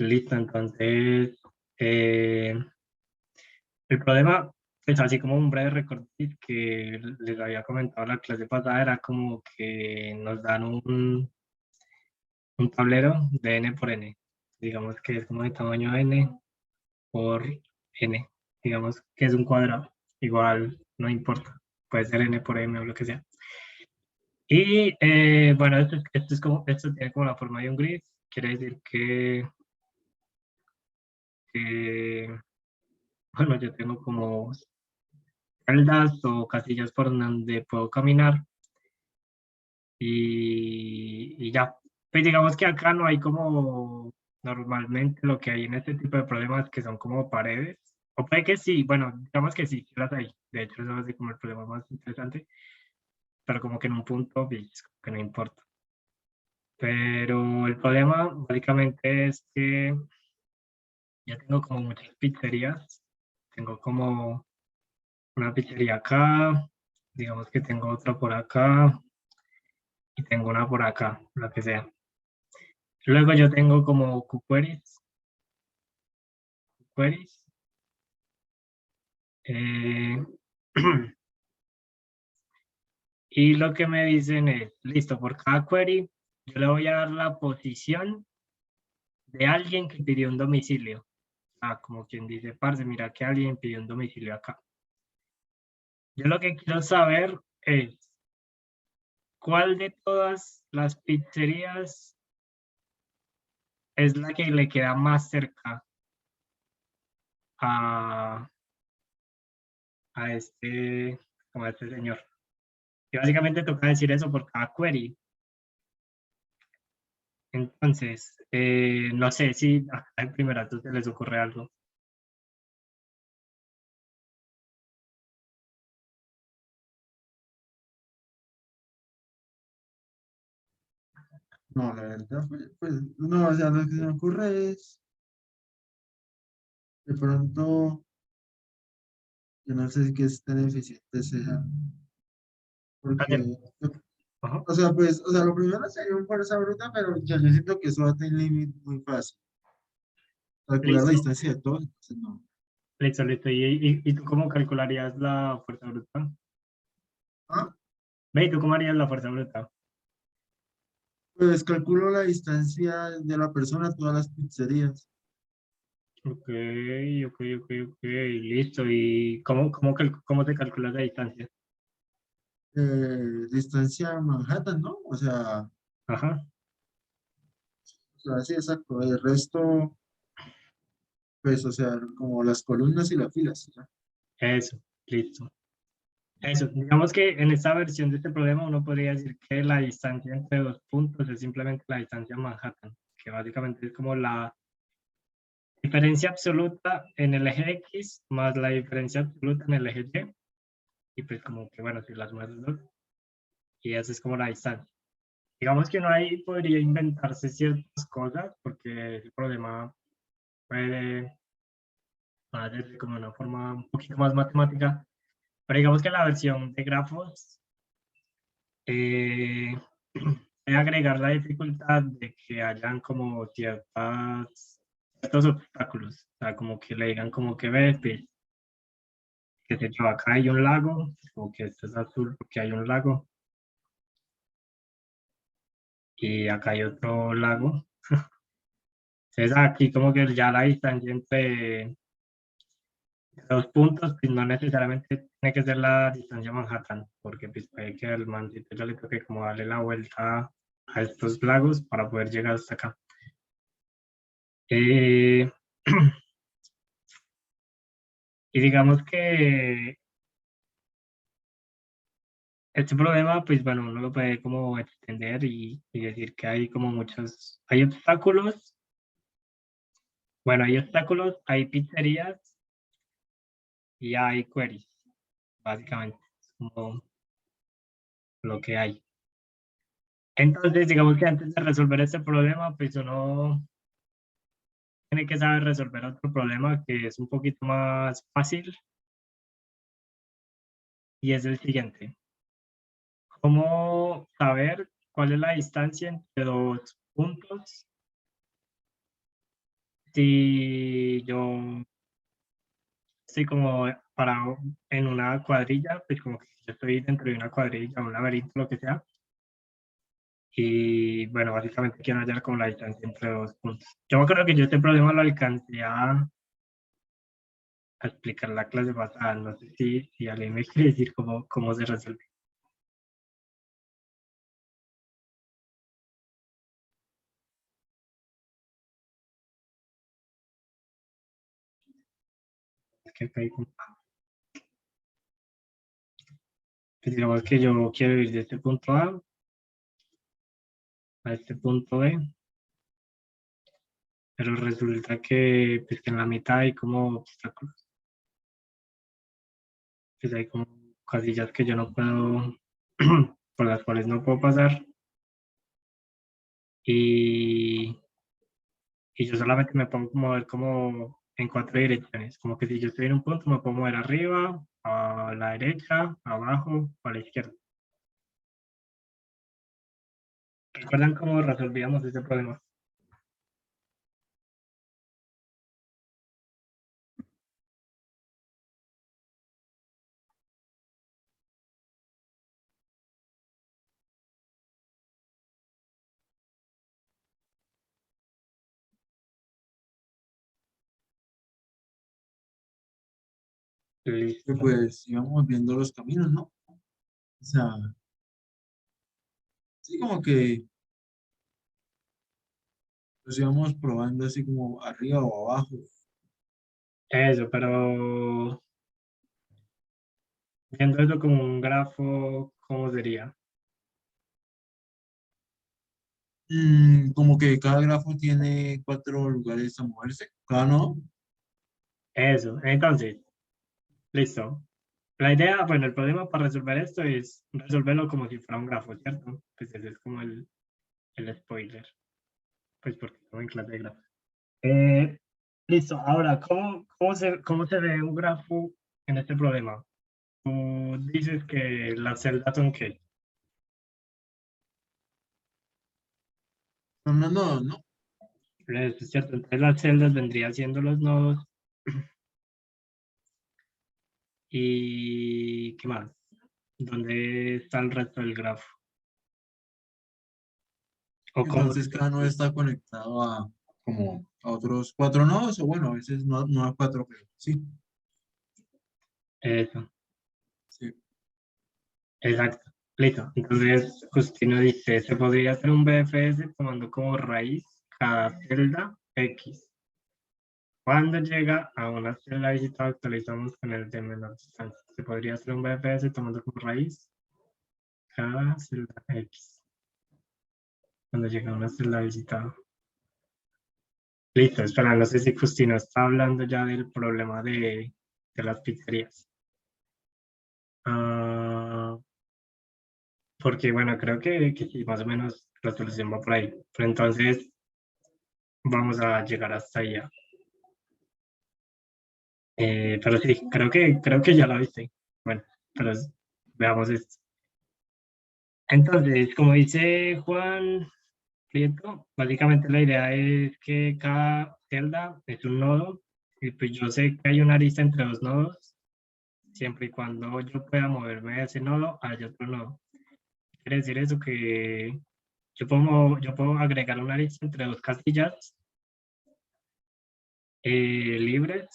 Listo, entonces, el problema, pues así como un breve recorte que les había comentado la clase pasada, era como que nos dan un tablero de n por n. Digamos que es como de tamaño n por n. Digamos que es un cuadrado. Igual, no importa. Puede ser n por m o lo que sea. Y bueno, esto tiene como la forma de un grid. Quiere decir bueno, yo tengo como celdas o casillas por donde puedo caminar y ya. Pues digamos que acá no hay como normalmente lo que hay en este tipo de problemas que son como paredes. O puede que sí, bueno, digamos que sí, sí las hay. De hecho, eso es así como el problema más interesante, pero como que en un punto, pues, que no importa. Pero el problema básicamente es que ya tengo como muchas pizzerías. Tengo como una pizzería acá, digamos que tengo otra por acá y tengo una por acá, lo que sea. Luego yo tengo como queries. eh, y lo que me dicen es, listo, por cada query yo le voy a dar la posición de alguien que pidió un domicilio. Como quien dice, parce, mira que alguien pidió un domicilio acá. Yo lo que quiero saber es cuál de todas las pizzerías es la que le queda más cerca a, como a este señor. Y básicamente toca decir eso por cada query. Entonces, no sé si acá en primerato se les ocurre algo. No, la verdad, pues, no, o sea, lo que se me ocurre es, de pronto, yo no sé qué es tan eficiente sea, Hacer- porque, Ajá. o sea, pues, o sea, lo primero sería un fuerza bruta, pero yo siento que eso va a tener límite muy fácil. Calcular la Listo, distancia de todo, entonces no. listo. ¿Y tú cómo calcularías la fuerza bruta? Ah, Ve, ¿y tú cómo harías la fuerza bruta? pues calculo la distancia de la persona a todas las pizzerías. Ok, listo. ¿Y cómo te calculas la distancia? Distancia a Manhattan, ¿no? Ajá, O sea, sí, exacto. El resto, pues, o sea, como las columnas y las filas, ¿ya? eso, listo. Eso, digamos que en esta versión de este problema uno podría decir que la distancia entre dos puntos es simplemente la distancia a Manhattan, que básicamente es como la diferencia absoluta en el eje X más la diferencia absoluta en el eje Y, y pues como que bueno, si las más dos, y esa es como la distancia. Digamos que uno ahí podría inventarse ciertas cosas, porque el problema puede hacerse como de una forma un poquito más matemática, pero digamos que la versión de grafos eh, puede agregar la dificultad de que hayan como ciertos obstáculos, o sea, como que le digan como que ve, pues, que se yo, acá hay un lago, como que esto es azul porque hay un lago, y acá hay otro lago. Entonces aquí como que ya la distancia entre dos puntos, pues no necesariamente tiene que ser la distancia Manhattan, porque pues puede que al mancito ya le toque como darle la vuelta a estos lagos para poder llegar hasta acá. Eh, y digamos que este problema, pues bueno, uno lo puede como extender y decir que hay como hay obstáculos, bueno, hay obstáculos, hay pizzerías y hay queries, básicamente, es como lo que hay. Entonces, digamos que antes de resolver este problema, pues uno tiene que saber resolver otro problema que es un poquito más fácil y es el siguiente. ¿Cómo saber cuál es la distancia entre dos puntos si yo estoy como parado en una cuadrilla, pues como que yo estoy dentro de una cuadrilla, un laberinto, lo que sea, y bueno, básicamente quiero hallar como la distancia entre dos puntos. Yo me acuerdo que yo este problema lo alcancé a explicar la clase pasada, no sé si alguien me quiere decir cómo se resuelve. Es que acá hay pues digamos que yo quiero ir de este punto a este punto B, pero resulta que, pues, que en la mitad hay como obstáculos, pues hay como casillas que yo no puedo, por las cuales no puedo pasar, y, y yo solamente me puedo mover como en cuatro direcciones, como que si yo estoy en un punto me puedo mover arriba, a la derecha, abajo, o a la izquierda. ¿Recuerdan cómo resolvíamos ese problema? Que Listo. pues íbamos viendo los caminos, ¿no? O sea, sí, como que los íbamos probando así como arriba o abajo. Eso, pero viendo eso como un grafo, ¿cómo sería? Como que cada grafo tiene cuatro lugares a moverse. Cada no. Eso, entonces, listo. La idea, bueno, el problema para resolver esto es resolverlo como si fuera un grafo, ¿cierto? Pues ese es como el spoiler, pues porque estamos en clase de grafos. Eh, listo, ahora, ¿cómo se ve un grafo en este problema? Tú dices que las celdas son qué. No, no, no, no. Eso es cierto, entonces las celdas vendrían siendo los nodos y ¿qué más? ¿Dónde está el resto del grafo? ¿O cómo se Entonces cada nodo está conectado a como a otros cuatro nodos, o bueno, a veces no, no a cuatro, pero sí, Eso, sí. exacto. Listo. Entonces, Justino dice, se podría hacer un BFS tomando como raíz cada celda X. Cuando llega a una celda visitada, actualizamos con el de menor distancia. Se podría hacer un BFS tomando como raíz cada celda X. Cuando llega a una celda visitada. Listo, espera, no sé si Justino está hablando ya del problema de las pizzerías. Ah, porque bueno, creo que sí, más o menos la solución va por ahí. Pero entonces vamos a llegar hasta allá. Pero sí, creo que ya lo viste. Bueno, pero veamos esto. Entonces, como dice Juan Prieto, básicamente la idea es que cada celda es un nodo y pues yo sé que hay una arista entre dos nodos, siempre y cuando yo pueda moverme de ese nodo hay otro nodo. Quiere decir eso que yo puedo agregar una arista entre dos casillas libres,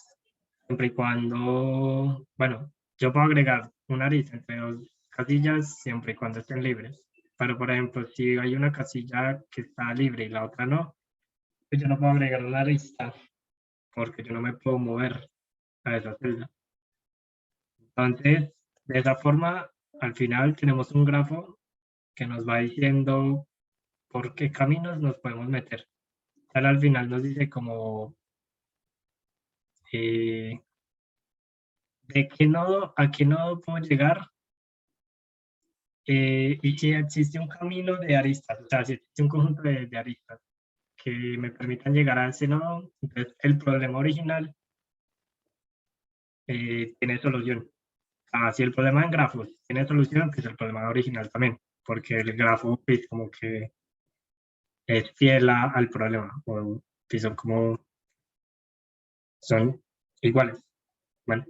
siempre y cuando, bueno, yo puedo agregar una arista entre dos casillas siempre y cuando estén libres. Pero, por ejemplo, si hay una casilla que está libre y la otra no, pues yo no puedo agregar una arista porque yo no me puedo mover a esa celda. Entonces, de esa forma, al final tenemos un grafo que nos va diciendo por qué caminos nos podemos meter. Al final nos dice como eh, de qué nodo a qué nodo puedo llegar y si existe un camino de aristas, o sea, si existe un conjunto de aristas que me permitan llegar a ese nodo, entonces el problema original tiene solución. Si el problema en grafos tiene solución, pues el problema original también, porque el grafo pues, como que es fiel al problema, o pues, son como son iguales. Bueno,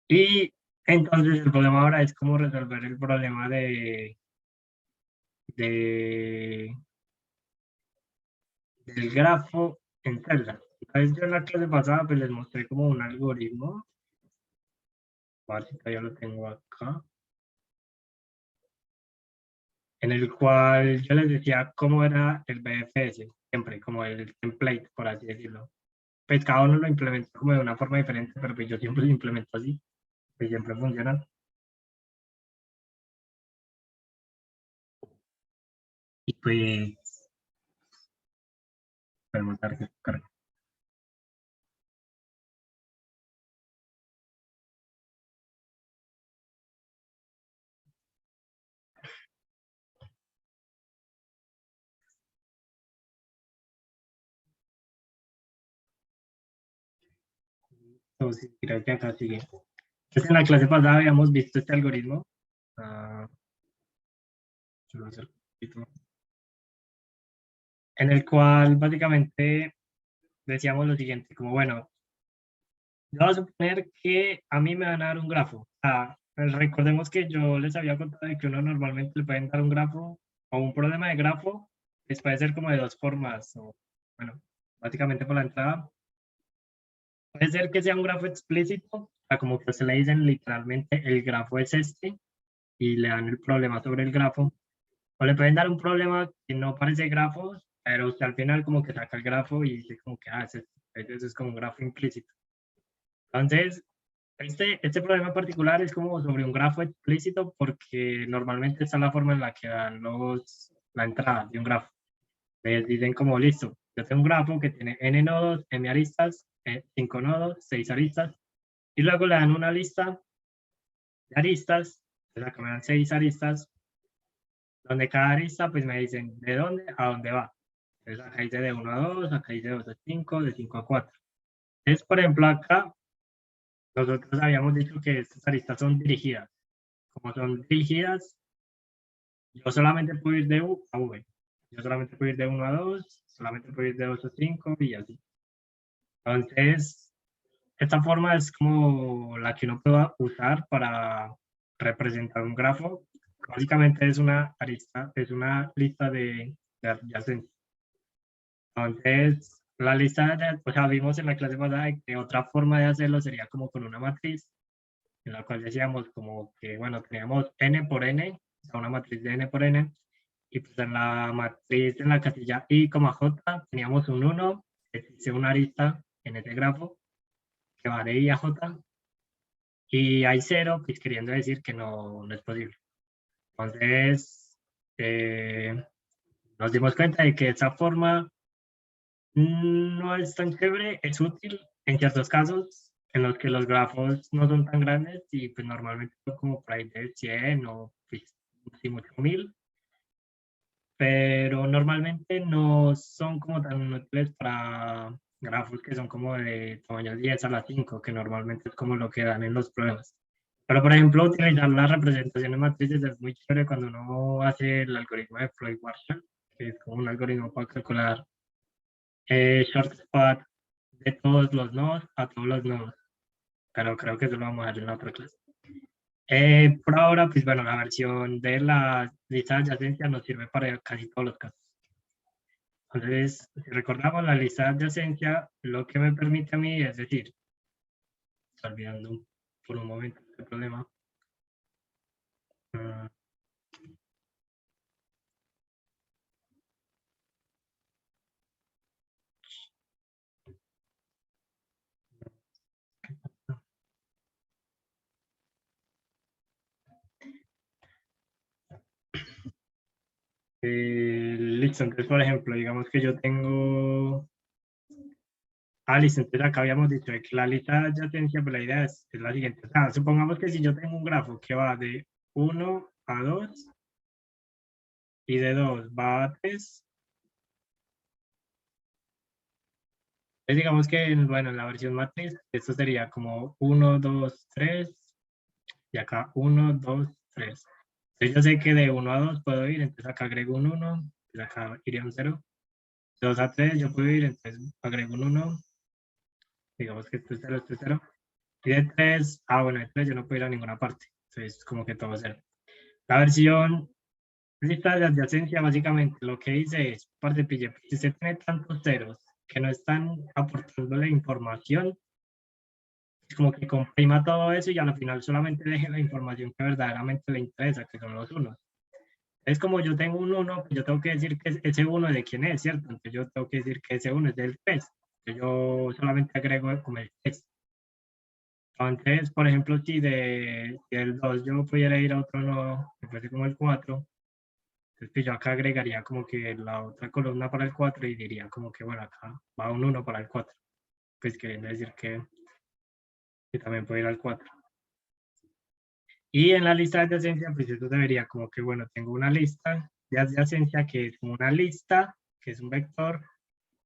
y entonces el problema ahora es cómo resolver el problema de, del grafo en celda. Entonces yo en la clase pasada pues les mostré como un algoritmo, a ver si todavía lo tengo acá, en el cual yo les decía cómo era el BFS, siempre como el template, por así decirlo. Pues cada uno lo implementa como de una forma diferente, pero pues yo siempre lo implemento así, pues siempre funciona. Y pues, podemos dar que carga. Entonces, creo que acá sigue. Entonces, en la clase pasada habíamos visto este algoritmo. Uh, en el cual básicamente decíamos lo siguiente, como bueno, yo voy a suponer que a mí me van a dar un grafo. Recordemos que yo les había contado de que uno normalmente le pueden dar un grafo o un problema de grafo, pues puede ser como de dos formas, o bueno, básicamente por la entrada. Puede ser que sea un grafo explícito, o sea, como que se le dicen literalmente el grafo es este y le dan el problema sobre el grafo. O le pueden dar un problema que no parece grafo, pero usted al final como que saca el grafo y dice como que, eso es como un grafo implícito. Entonces, este problema en particular es como sobre un grafo explícito porque normalmente está la forma en la que dan la entrada de un grafo. Les dicen como, listo, yo tengo un grafo que tiene n nodos, m aristas, 5 nodos, 6 aristas, y luego le dan una lista de aristas, entonces acá me dan 6 aristas, donde cada arista pues me dicen de dónde a dónde va. Entonces acá dice de 1 a 2, acá dice de 2 a 5, de 5 a 4. Entonces, por ejemplo, acá nosotros habíamos dicho que estas aristas son dirigidas. Como son dirigidas, yo solamente puedo ir de U a V. Yo solamente puedo ir de 1 a 2, solamente puedo ir de 2 a 5 y así. Entonces, esta forma es como la que uno puede usar para representar un grafo. Básicamente es una arista, es una lista de adyacentes. Entonces, la lista, o sea, vimos en la clase pasada que otra forma de hacerlo sería como con una matriz, en la cual decíamos como que, bueno, teníamos n por n, o sea, una matriz de n por n, y pues en la matriz, en la casilla i, j, teníamos un 1, que es una arista en ese grafo, que va de i a j, y hay 0, pues queriendo decir que no es posible. Entonces, nos dimos cuenta de que esa forma no es tan chévere, es útil en ciertos casos en los que los grafos no son tan grandes y pues normalmente son como por ahí de 100 o pues, sí, mucho 1000, pero normalmente no son como tan útiles para grafos que son como de tamaño 10 a la 5, que normalmente es como lo que dan en los problemas. Pero, por ejemplo, utilizar las representaciones matrices es muy chévere cuando uno hace el algoritmo de Floyd-Warshall, que es como un algoritmo para calcular shortcut de todos los nodos a todos los nodos. Pero creo que eso lo vamos a ver en la otra clase. Por ahora, pues bueno, la versión de la lista de adyacencia nos sirve para casi todos los casos. Entonces, si recordamos la lista de adyacencia, lo que me permite a mí es decir, estoy olvidando por un momento el problema. Listo, entonces, por ejemplo, digamos que yo tengo... listo, entonces acá habíamos dicho que la lista de adyacencia, pues la idea es la siguiente. O sea, supongamos que si yo tengo un grafo que va de 1 a 2 y de 2 va a 3, entonces digamos que, bueno, en la versión matriz, esto sería como 1, 2, 3, y acá 1, 2, 3. Entonces yo sé que de 1 a 2 puedo ir, entonces acá agrego un 1, entonces acá iría un 0. De 2 a 3 yo puedo ir, entonces agrego un 1. digamos que esto es 0. Y de 3, bueno, de 3 yo no puedo ir a ninguna parte. Entonces, como que todo 0. La versión lista de adyacencia, básicamente, lo que dice es, parte pille, si usted tiene tantos ceros que no están aportándole información, es como que comprima todo eso y al final solamente deje la información que verdaderamente le interesa, que son los unos. Es como yo tengo un 1, pues yo tengo que decir que ese 1 de quién es, ¿cierto? Entonces yo tengo que decir que ese 1 es del 3. Entonces yo solamente agrego como el 3. Entonces, por ejemplo, si del 2 yo pudiera ir a otro nodo, que fuese como el 4, entonces pues yo acá agregaría como que la otra columna para el 4 y diría como que, bueno, acá va un 1 para el 4. Pues queriendo decir que también puede ir al 4. Y en la lista de adyacencia, pues eso debería como que, bueno, tengo una lista de adyacencia que es como una lista, que es un vector,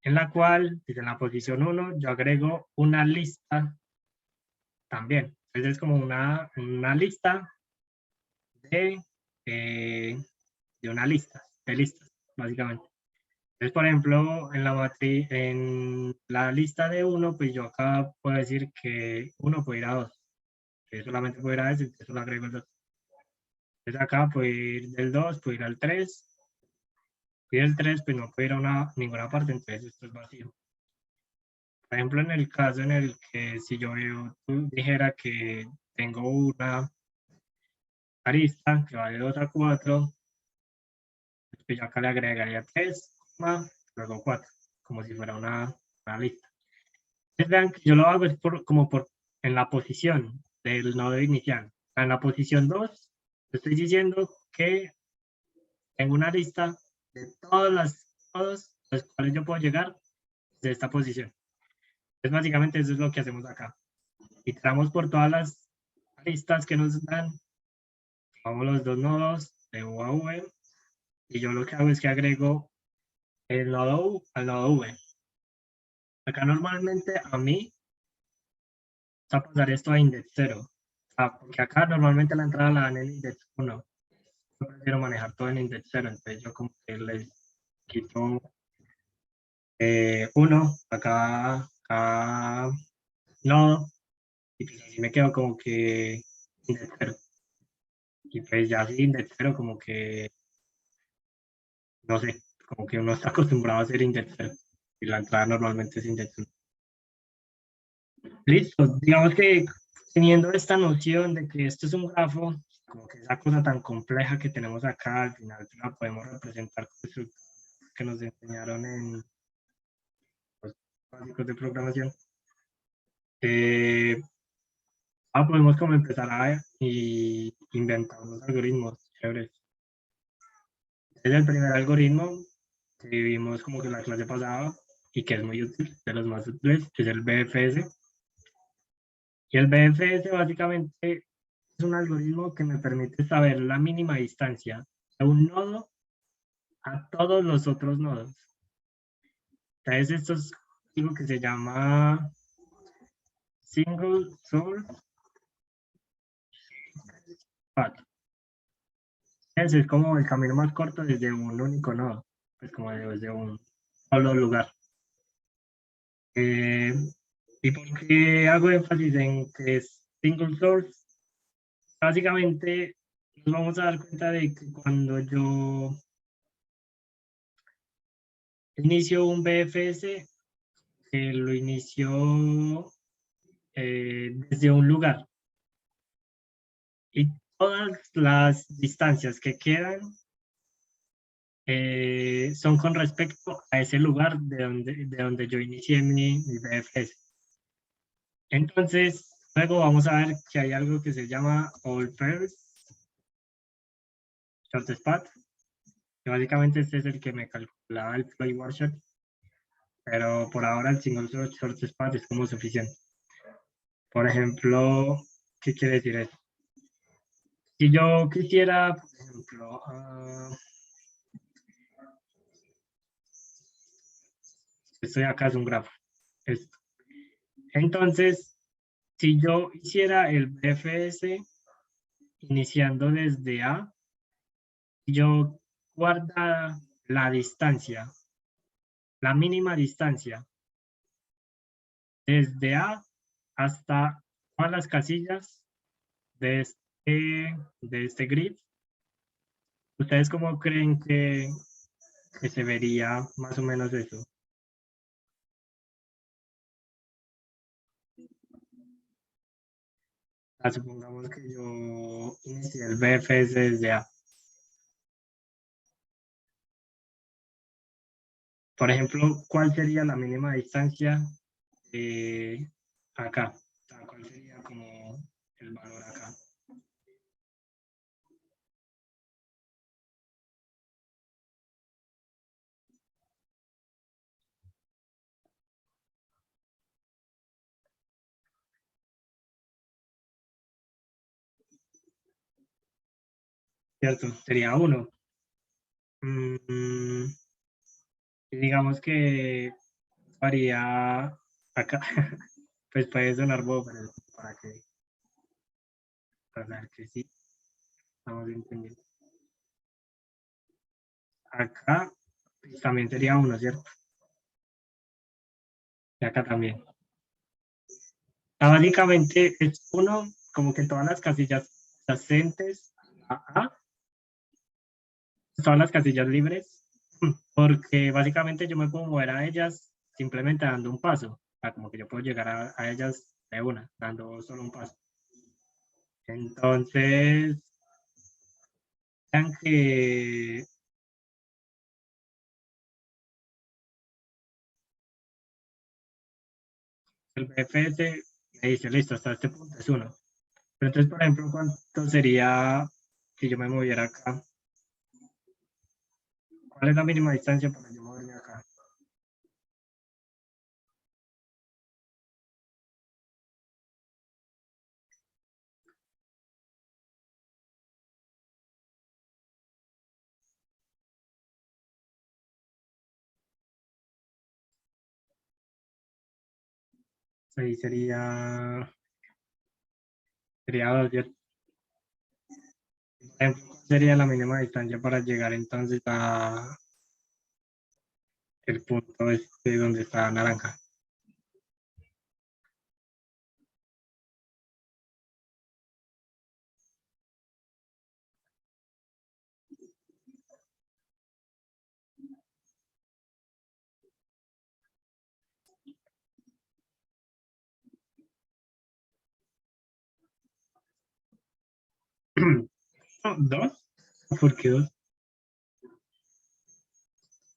en la cual, desde la posición 1, yo agrego una lista también. Entonces es como una lista de, eh, de una lista, de listas, básicamente. Entonces, por ejemplo, en la lista de 1, pues yo acá puedo decir que 1 puede ir a 2, que solamente puede ir a ese, entonces solo agrego el 2. Entonces acá puede ir del 2, puede ir al 3, y del 3 pues no puede ir a ninguna parte, entonces esto es vacío. Por ejemplo, en el caso en el que si yo dijera que tengo una arista que va de 2 a 4, pues yo acá le agregaría 3, luego 4, como si fuera una lista. Entonces vean que yo lo hago es en la posición del nodo inicial. En la posición 2, estoy diciendo que tengo una lista de todos los cuales yo puedo llegar de esta posición. Entonces básicamente eso es lo que hacemos acá. Iteramos por todas las listas que nos dan, tomamos los dos nodos de U a V, y yo lo que hago es que agrego el nodo U al nodo V. Acá normalmente a mí va a pasar esto a index 0, porque acá normalmente la entrada la dan en index 1. Yo prefiero manejar todo en index 0, entonces yo como que le quito 1 acá nodo, y pues así me quedo como que index 0. Y pues ya así index 0 como que, no sé, como que uno está acostumbrado a hacer index 0 y la entrada normalmente es index 1. Listo, digamos que teniendo esta noción de que esto es un grafo, como que esa cosa tan compleja que tenemos acá, al final la podemos representar con estructuras que nos enseñaron en los básicos de programación. Podemos como empezar a inventar unos algoritmos chéveres. Este es el primer algoritmo que vimos como que la clase pasada y que es muy útil, de los más útiles, que es el BFS. Y el BFS básicamente es un algoritmo que me permite saber la mínima distancia de un nodo a todos los otros nodos. Entonces esto es algo que se llama Single Source Path. Es como el camino más corto desde un único nodo, pues como desde un solo lugar. ¿Y por qué hago énfasis en que es Single Source? Básicamente nos vamos a dar cuenta de que cuando yo inicio un BFS, lo inicio desde un lugar y todas las distancias que quedan son con respecto a ese lugar de donde yo inicié mi BFS. Entonces, luego vamos a ver que hay algo que se llama All First Shortest Path, que básicamente este es el que me calculaba el Floyd Workshop, pero por ahora el Single Shortest Path es como suficiente. Por ejemplo, ¿qué quiere decir eso? Si yo quisiera, por ejemplo, estoy acá, es un grafo. Esto. Entonces, si yo hiciera el BFS iniciando desde A, yo guarda la distancia, la mínima distancia desde A hasta todas las casillas de este grid. ¿Ustedes cómo creen que se vería más o menos eso? Supongamos que yo inicié el BFS desde A. Por ejemplo, ¿cuál sería la mínima distancia acá? O sea, ¿cuál sería como el valor acá? ¿Cierto? Sería 1. Digamos que haría acá. Pues puede sonar bobo, pero para ver que sí, estamos entendiendo. Acá pues, también sería 1, ¿cierto? Y acá también. Básicamente es 1, como que todas las casillas adyacentes a todas las casillas libres, porque básicamente yo me puedo mover a ellas simplemente dando un paso. O sea, como que yo puedo llegar a ellas de una, dando solo un paso. Entonces, vean que el BFS me dice, listo, hasta este punto es 1. Pero entonces, por ejemplo, ¿cuánto sería si yo me moviera acá? ¿Cuál es la mínima distancia para yo moverme acá? Ahí sería 2. ¿Cuál sería la mínima distancia para llegar entonces a el punto este donde está naranja? ¿2? ¿Por qué 2?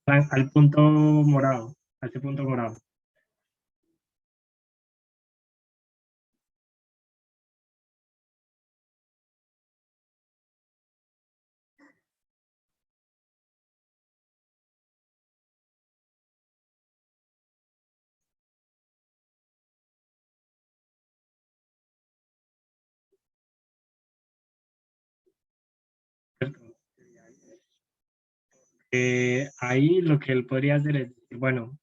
Al punto morado, a ese punto morado. Ahí lo que él podría hacer es decir, bueno,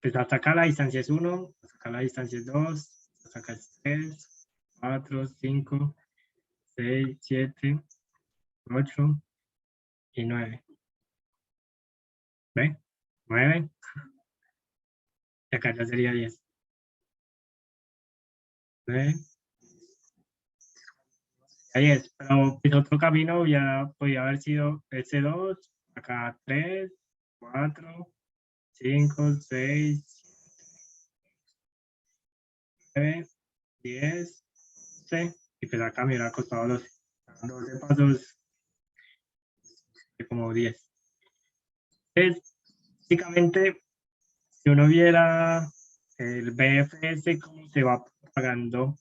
pues hasta acá la distancia es 1, hasta acá la distancia es 2, hasta acá es 3, 4, 5, 6, 7, 8 y 9. ¿Ve? 9, y acá ya sería 10. 9, 10. Pero pues, otro camino ya podría haber sido ese 2, acá 3, 4, 5, 6, 9, 10, 11, y pues acá me hubiera costado 12 pasos de como 10. Entonces, básicamente, si uno viera el BFS, cómo se va propagando,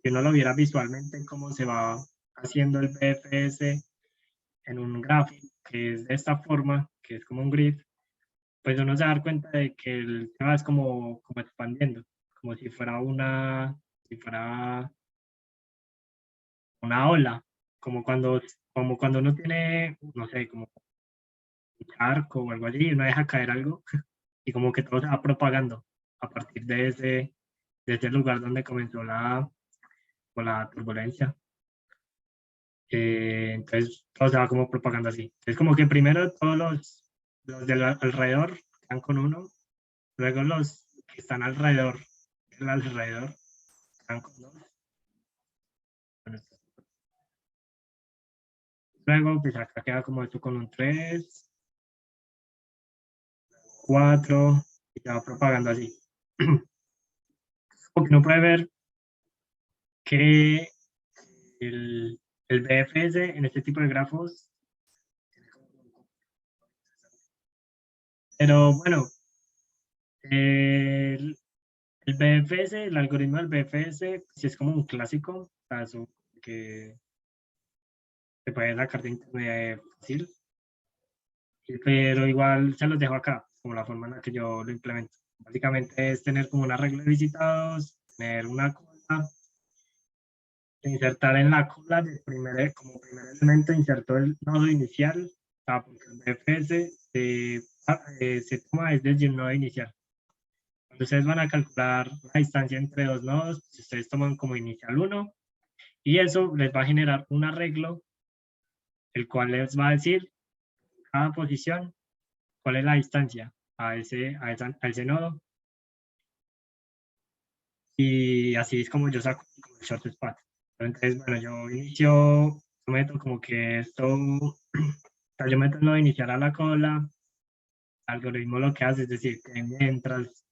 si uno lo viera visualmente, cómo se va haciendo el BFS en un gráfico, que es de esta forma, que es como un grid, pues uno se va a dar cuenta de que el tema es como expandiendo, como si fuera una ola, como cuando uno tiene, no sé, como un charco o algo así, uno deja caer algo y como que todo se va propagando a partir de ese lugar donde comenzó la turbulencia. Entonces todo se va como propagando así. Es como que primero todos los del alrededor están con uno, luego los que están alrededor el alrededor. Quedan con 2. Luego, pues acá queda como esto con un 3, 4, y se va propagando así. Porque uno puede ver que el BFS en este tipo de grafos, pero bueno, el BFS, el algoritmo del BFS, sí es como un clásico, caso que se puede sacar de internet fácil, pero igual se los dejo acá, como la forma en la que yo lo implemento. Básicamente es tener como una regla de visitados, tener una cola, insertar en la cola como primer elemento, inserto el nodo inicial, porque el BFS se toma desde el nodo inicial. Cuando ustedes van a calcular la distancia entre dos nodos, pues ustedes toman como inicial 1 y eso les va a generar un arreglo, el cual les va a decir cada posición cuál es la distancia a ese nodo. Y así es como yo saco el short span. Entonces, bueno, yo meto como que esto, yo meto el nodo inicial a la cola, el algoritmo lo que hace es decir, que mientras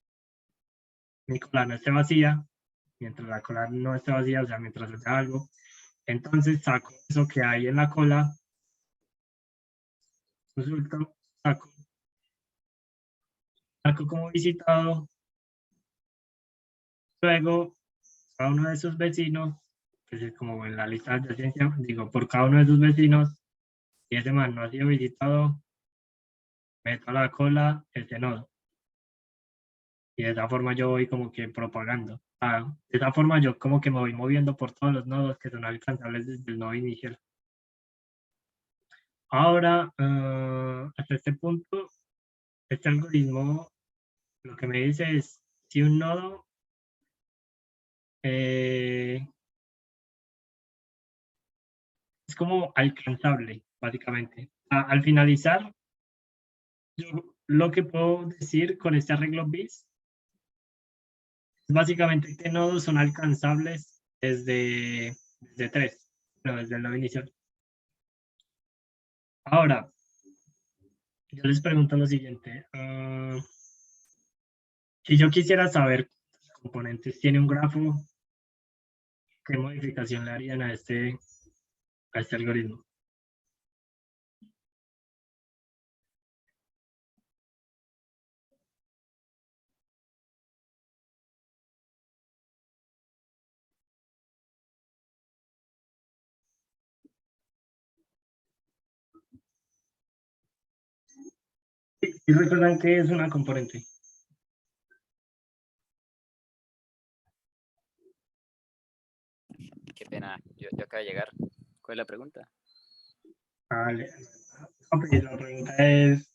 mi cola no esté vacía, mientras la cola no esté vacía, o sea, mientras hace algo, entonces saco eso que hay en la cola, consulto, saco como visitado, luego cada uno de sus vecinos, pues es como en la lista de ciencia, digo, por cada uno de sus vecinos, y ese man no ha sido visitado, meto a la cola ese nodo. Y de esa forma yo voy como que propagando. De esa forma yo como que me voy moviendo por todos los nodos que son alcanzables desde el nodo inicial. Ahora, hasta este punto, este algoritmo lo que me dice es si un nodo es como alcanzable, básicamente. Al finalizar, yo lo que puedo decir con este arreglo BIS es básicamente qué nodos son alcanzables desde 3, no, desde el nodo inicial. Ahora, yo les pregunto lo siguiente. Si yo quisiera saber cuántos componentes tiene un grafo, ¿qué modificación le harían a este algoritmo? Y recuerdan que es una componente. Qué pena, yo acabo de llegar. ¿Cuál es la pregunta? Vale. Okay, la pregunta es,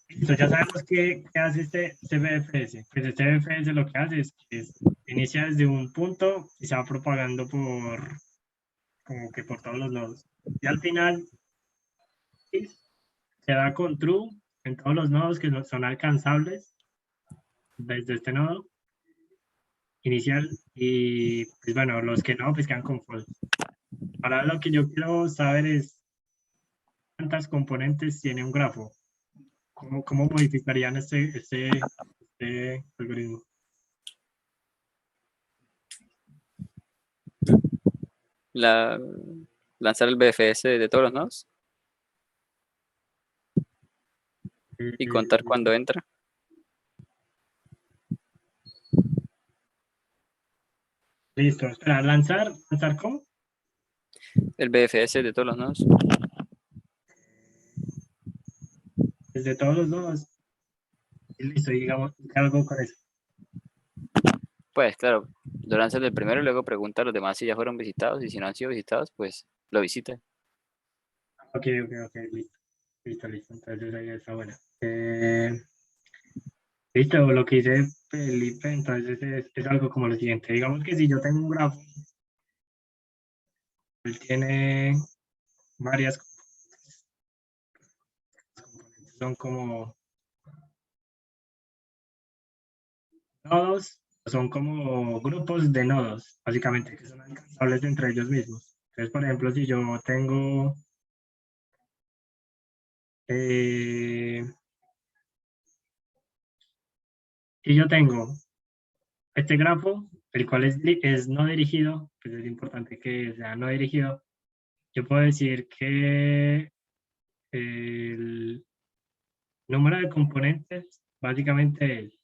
listo, ya sabemos qué hace este BFS. Pues este BFS lo que hace es que inicia desde un punto y se va propagando como que por todos los nodos. Y al final se da con true en todos los nodos que son alcanzables desde este nodo inicial y pues bueno, los que no, pues quedan con false. Ahora lo que yo quiero saber es cuántas componentes tiene un grafo. ¿Cómo modificarían este algoritmo? Lanzar el BFS de todos los nodos y contar cuándo entra. Listo, espera, ¿lanzar cómo? El BFS de todos los nodos. Desde todos los nodos. Y listo, y digamos, ¿qué hago con eso? Pues claro, lo lanzas del primero y luego pregunta a los demás si ya fueron visitados y si no han sido visitados, pues lo visita. Ok, listo. Listo. Entonces ahí está buena. Listo, lo que dice Felipe, entonces es algo como lo siguiente. Digamos que si yo tengo un grafo, él tiene varias componentes, son como Nodos son como grupos de nodos, básicamente, que son alcanzables entre ellos mismos. Entonces, por ejemplo, si yo tengo si yo tengo este grafo, el cual es no dirigido, pues es importante que sea no dirigido, yo puedo decir que el número de componentes básicamente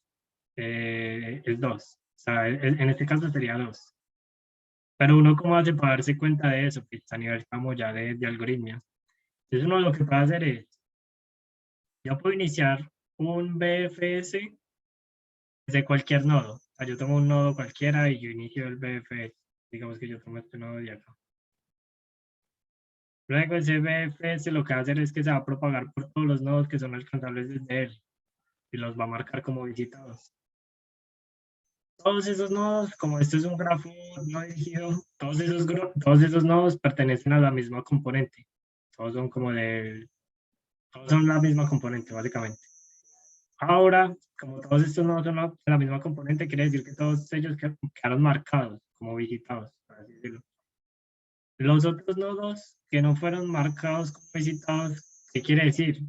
es 2. O sea, en este caso sería 2. Pero uno, ¿cómo hace para darse cuenta de eso? Pues a nivel como ya de algoritmia. Entonces uno lo que puede hacer es, yo puedo iniciar un BFS desde cualquier nodo. O sea, yo tomo un nodo cualquiera y yo inicio el BFS. Digamos que yo tomo este nodo de acá. Luego ese BFS lo que va a hacer es que se va a propagar por todos los nodos que son alcanzables desde él y los va a marcar como visitados. Todos esos nodos, como esto es un grafo no dirigido, todos esos nodos pertenecen a la misma componente. Todos son todos son la misma componente, básicamente. Ahora, como todos estos nodos son la misma componente, quiere decir que todos ellos quedaron marcados como visitados, por así decirlo. Los otros nodos que no fueron marcados como visitados, ¿qué quiere decir?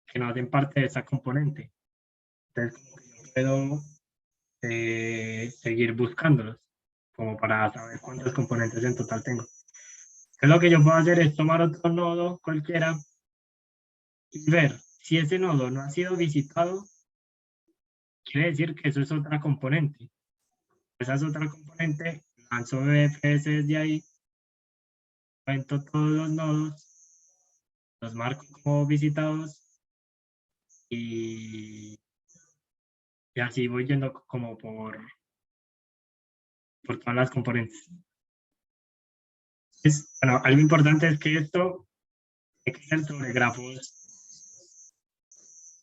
Que no hacen parte de esa componente. Entonces, como que yo puedo seguir buscándolos, como para saber cuántos componentes en total tengo. Entonces, lo que yo puedo hacer es tomar otro nodo cualquiera y ver si ese nodo no ha sido visitado, quiere decir que eso es otra componente. Esa es otra componente, lanzo BFS desde ahí, cuento todos los nodos, los marco como visitados y así voy yendo como por todas las componentes. Bueno, algo importante es que esto hay que ser sobre grafos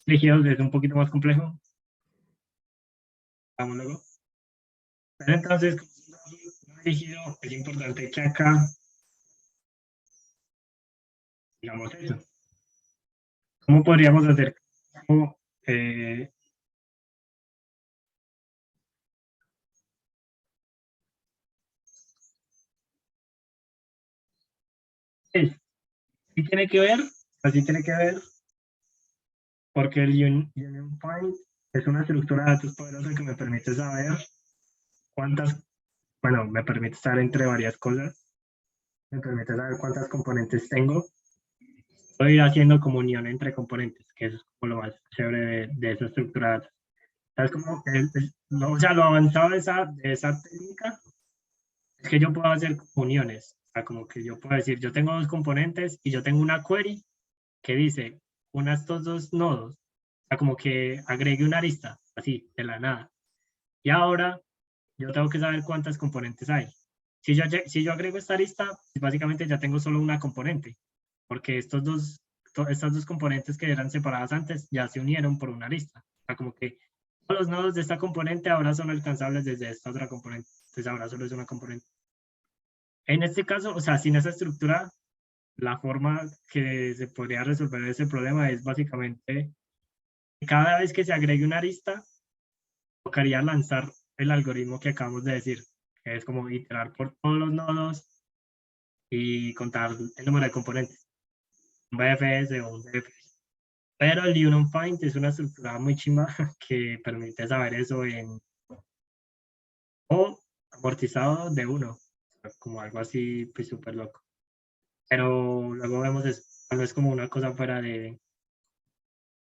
rígidos, es un poquito más complejo. Vamos luego. Pero entonces, como es un grafo rígido, es importante que acá digamos eso. ¿Cómo podríamos hacer? Como, eh, sí, sí tiene que ver, así tiene que ver, porque el Union Point es una estructura de datos poderosa que me permite saber cuántas, bueno, me permite estar entre varias cosas, me permite saber cuántas componentes tengo. Puedo ir haciendo comunión entre componentes, que eso es como lo más chévere de esa estructura de datos. ¿Sabes cómo? O sea, lo avanzado de esa técnica es que yo puedo hacer comuniones. O sea, como que yo puedo decir, yo tengo dos componentes y yo tengo una query que dice, una de estos dos nodos. O sea, como que agregue una arista, así, de la nada. Y ahora yo tengo que saber cuántas componentes hay. Si yo agrego esta arista, pues básicamente ya tengo solo una componente, porque estas dos componentes que eran separadas antes ya se unieron por una arista. O sea, como que todos los nodos de esta componente ahora son alcanzables desde esta otra componente. Entonces ahora solo es una componente. En este caso, o sea, sin esa estructura, la forma que se podría resolver ese problema es básicamente cada vez que se agregue una arista, tocaría lanzar el algoritmo que acabamos de decir, que es como iterar por todos los nodos y contar el número de componentes, un BFS o un DFS. Pero el Union Find es una estructura muy chimba que permite saber eso o amortizado de uno, como algo así, pues súper loco. Pero luego vemos eso, no es como una cosa fuera de,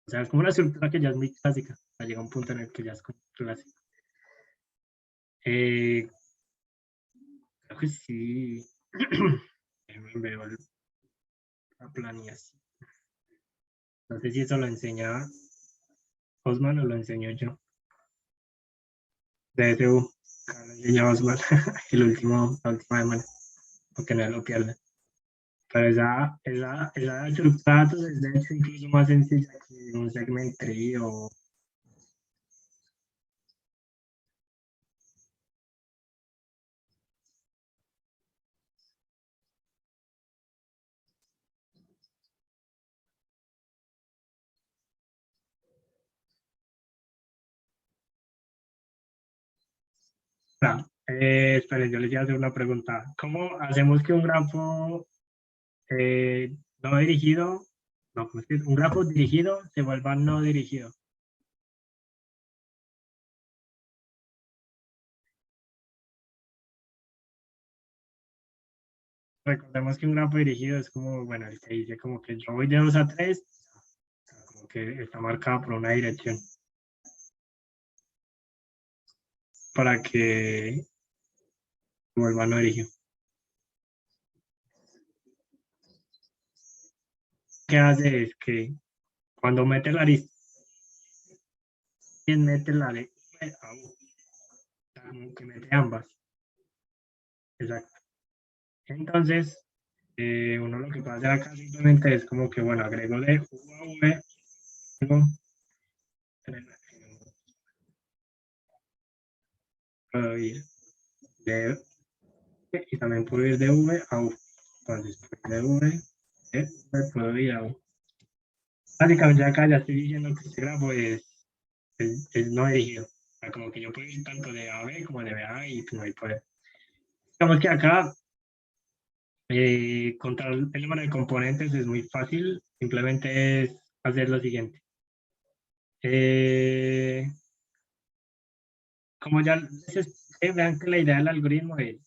o sea, es como una estructura que ya es muy clásica, o sea, llega un punto en el que ya es como clásica. Creo que sí. Déjenme ver la planeación. No sé si eso lo enseña Osman o lo enseño yo. DSU, lo enseña Osman, la última semana, porque no lo pierda. Pero esa estructura de datos es de hecho incluso más sencilla que un segment tree o Esperen, yo les iba a hacer una pregunta. ¿Cómo hacemos que un grafo no dirigido, no, ¿cómo es que es? Un grafo dirigido se vuelva no dirigido? Recordemos que un grafo dirigido es como, bueno, el que dice como que yo voy de 2 a 3, como que está marcado por una dirección para que se vuelva no dirigido. ¿Qué hace? Es que cuando mete la arista, mete la de V a U, como que mete ambas. Exacto. Entonces, uno lo que puede hacer acá simplemente es como que, bueno, agrego de U a V, luego, puedo ir de V y también puedo ir de V a U. Entonces, de V, puedo ir a U. Básicamente acá ya estoy diciendo que este grafo es no dirigido. O sea, como que yo puedo ir tanto de A a B como de B a A y no hay poder. Digamos que acá controlar el número de componentes es muy fácil, simplemente es hacer lo siguiente. Eh, como ya les expliqué, vean que la idea del algoritmo es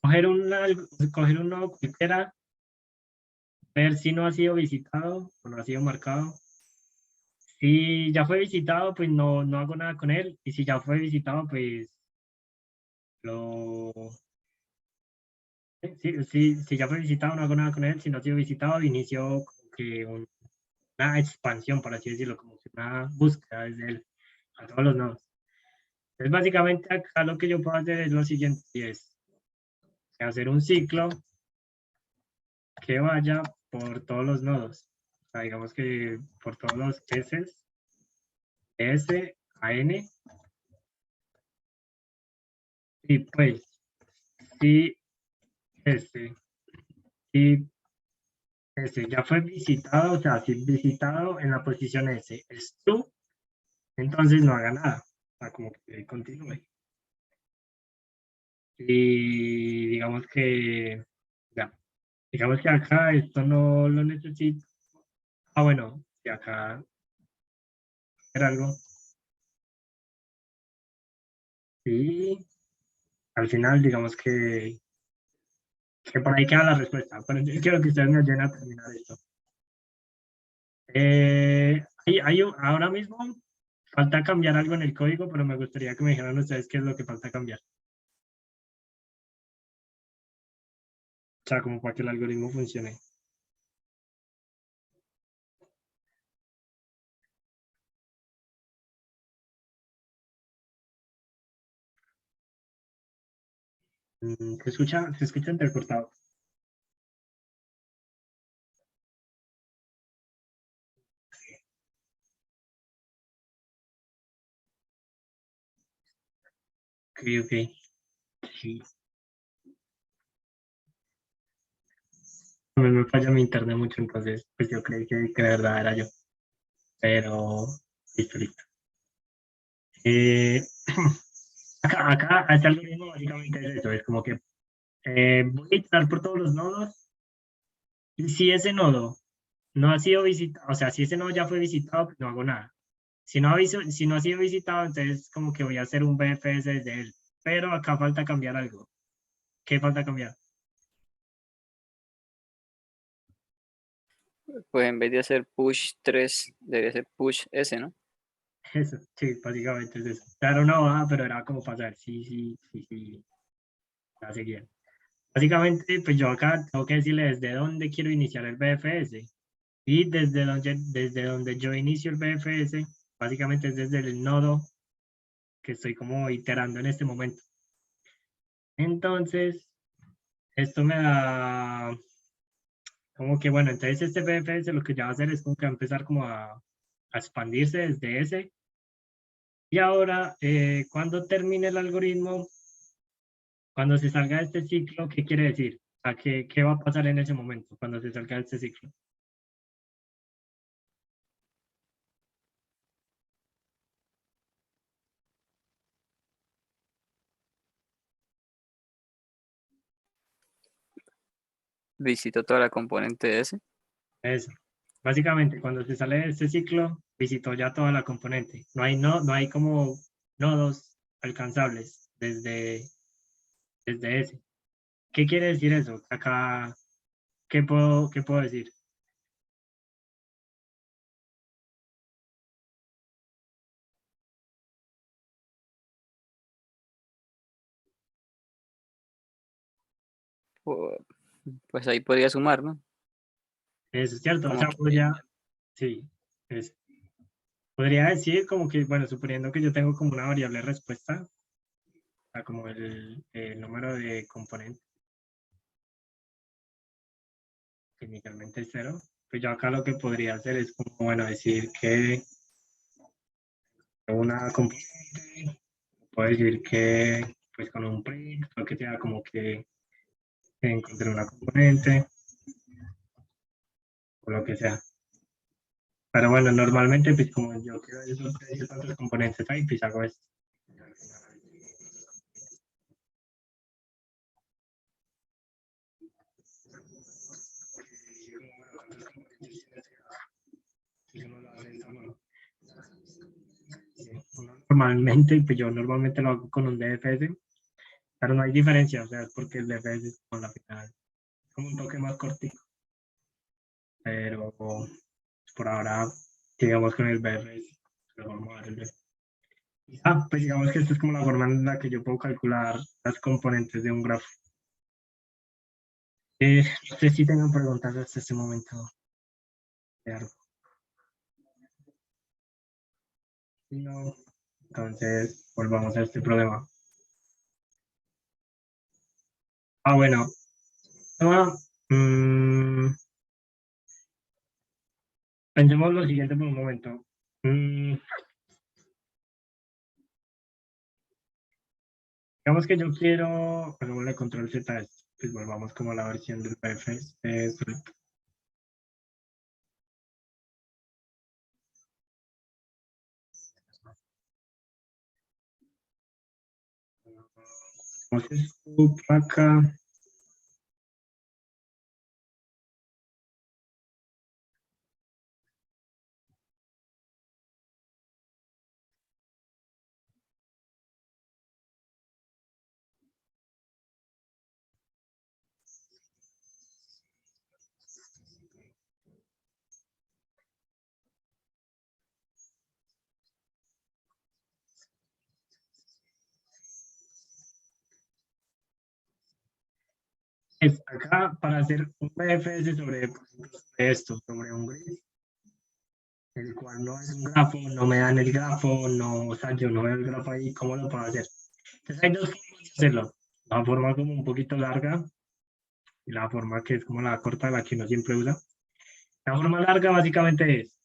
coger un nodo cualquiera, ver si no ha sido visitado o no ha sido marcado. Si ya fue visitado, pues no hago nada con él. Y si ya fue visitado, pues lo... si ya fue visitado, no hago nada con él. Si no ha sido visitado, inicio como que una expansión, por así decirlo, como que una búsqueda desde él a todos los nodos. Entonces, básicamente acá lo que yo puedo hacer es lo siguiente, y es hacer un ciclo que vaya por todos los nodos. O sea, digamos que por todos los S, S, a N, y pues, si S, si S ya fue visitado, o sea, si visitado en la posición S es true, entonces no haga nada. O sea, como que continúe. Y digamos que, ya, digamos que acá esto no lo necesito. Ah, bueno, y acá era algo. Y al final, digamos que por ahí queda la respuesta. Pero yo quiero que ustedes me ayuden a terminar esto. Ahora mismo falta cambiar algo en el código, pero me gustaría que me dijeran ustedes qué es lo que falta cambiar. O sea, como para que el algoritmo funcione. Se escucha entrecortado. Ok, ok. Sí. Me falla mi internet mucho, entonces pues yo creí que de verdad era yo. Pero listo, listo. Eh, acá este algoritmo básicamente es eso, es como que voy a iterar por todos los nodos y si ese nodo no ha sido visitado, o sea, si ese nodo ya fue visitado, pues no hago nada. Si no ha sido visitado, entonces como que voy a hacer un BFS desde él. Pero acá falta cambiar algo. ¿Qué falta cambiar? Pues en vez de hacer push 3 debería ser push S, ¿no? Eso, sí, básicamente es eso. Era una hoja, pero era como pasar, sí, ya seguía. Básicamente, pues yo acá tengo que decirle desde dónde quiero iniciar el BFS. Y desde donde yo inicio el BFS, básicamente es desde el nodo que estoy como iterando en este momento. Entonces, esto me da como que, bueno, entonces este BFS lo que ya va a hacer es como que va a empezar como a expandirse desde ese. Y ahora, cuando termine el algoritmo, cuando se salga de este ciclo, ¿qué quiere decir? O sea, ¿qué va a pasar en ese momento cuando se salga de este ciclo? Visito toda la componente de ese. Eso. Básicamente, cuando se sale de este ciclo, visitó ya toda la componente. No hay como nodos alcanzables desde ese. ¿Qué quiere decir eso? Acá, qué puedo decir? o- Pues ahí podría sumar, ¿no? Eso es cierto. O Como sea, que, sí, eso. Podría decir como que, bueno, suponiendo que yo tengo como una variable respuesta, o sea, como el número de componentes, que inicialmente es cero, pues yo acá lo que podría hacer es como, bueno, decir que una componente, puedo decir que, pues con un print, lo que sea, como que encontré una componente, o lo que sea. Pero bueno, normalmente, pues como yo quiero esos tantos componentes ahí, pues hago esto. Normalmente, pues yo normalmente lo hago con un DFS, pero no hay diferencia, o sea, es porque el DFS es con la final, es como un toque más cortito, pero por ahora, digamos con el BFS, pero vamos a dar el BFS. Pues digamos que esta es como la forma en la que yo puedo calcular las componentes de un grafo. No sé si tengan preguntas hasta este momento de algo. Si no, entonces volvamos a este problema. Bueno, ah, mm, pensemos lo siguiente por un momento. Digamos que yo quiero, hagámosle control Z, a esto, pues volvamos como a la versión del PFS. Entonces, acá, acá para hacer un PFS sobre, por ejemplo, sobre esto, sobre un grid, el cual no es un grafo, no me dan el grafo, no, o sea, yo no veo el grafo ahí, ¿cómo lo puedo hacer? Entonces hay dos formas de hacerlo. La forma como un poquito larga y la forma que es como la corta, la que uno siempre usa. La forma larga básicamente es,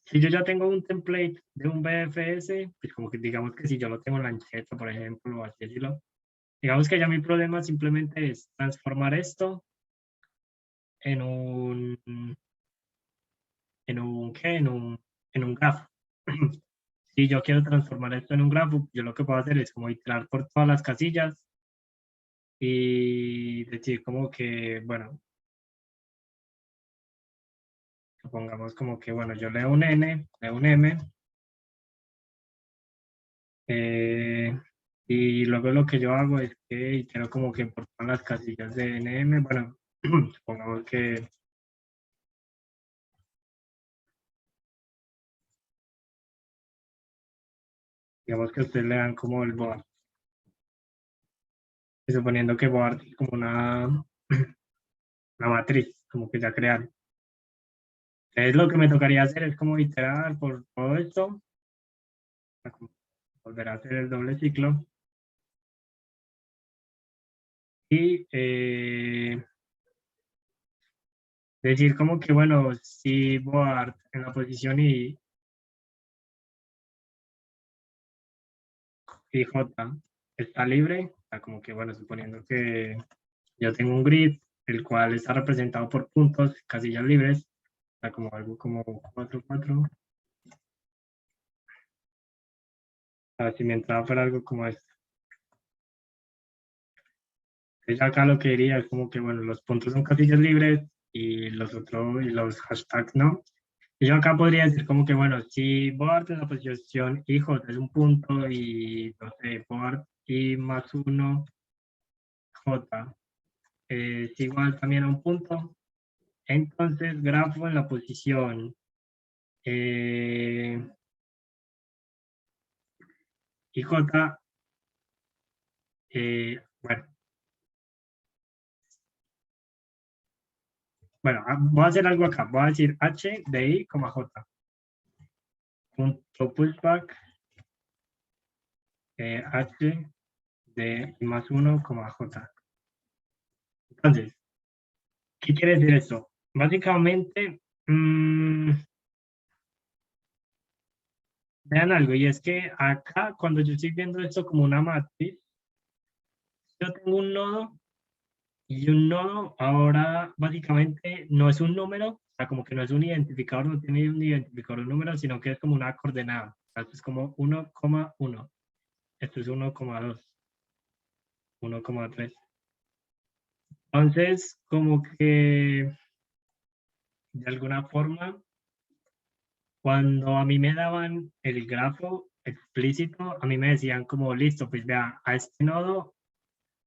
si yo ya tengo un template de un BFS, pues como que digamos que si yo lo tengo en la Lancheta, por ejemplo, o así decirlo, digamos que ya mi problema simplemente es transformar esto en un, ¿qué? En un grafo. Si yo quiero transformar esto en un grafo, yo lo que puedo hacer es como iterar por todas las casillas y decir como que, bueno, supongamos como que, bueno, yo leo un N, leo un M, eh, y luego lo que yo hago es que itero como que por todas las casillas de NM, bueno, supongamos que, digamos que ustedes le dan como el board, y suponiendo que board es como una matriz, como que ya crearon. Entonces lo que me tocaría hacer es como iterar por todo esto, volver a hacer el doble ciclo, y decir como que, bueno, si board en la posición y J está libre, o sea, como que, bueno, suponiendo que yo tengo un grid, el cual está representado por puntos, casillas libres, o sea, como algo como 4 4. A ver si mi entrada fuera algo como esto. Entonces acá lo que diría es como que, bueno, los puntos son casillas libres y los otros, y los hashtags no. Y yo acá podría decir como que, bueno, si board en la posición IJ es un punto y, no sé, board y más uno J es igual también a un punto, entonces grafo en la posición IJ, bueno, voy a hacer algo acá, voy a decir H de I, J, punto pushback, H de I más 1, J. Entonces, ¿qué quiere decir esto? Básicamente, vean algo, y es que acá, cuando yo estoy viendo esto como una matriz, yo tengo un nodo, y un nodo ahora básicamente no es un número, o sea, como que no es un identificador, no tiene un identificador un número, sino que es como una coordenada. O sea, esto es como 1,1, esto es 1,2, 1,3. Entonces, como que de alguna forma, cuando a mí me daban el grafo explícito, a mí me decían como, listo, pues vea, a este nodo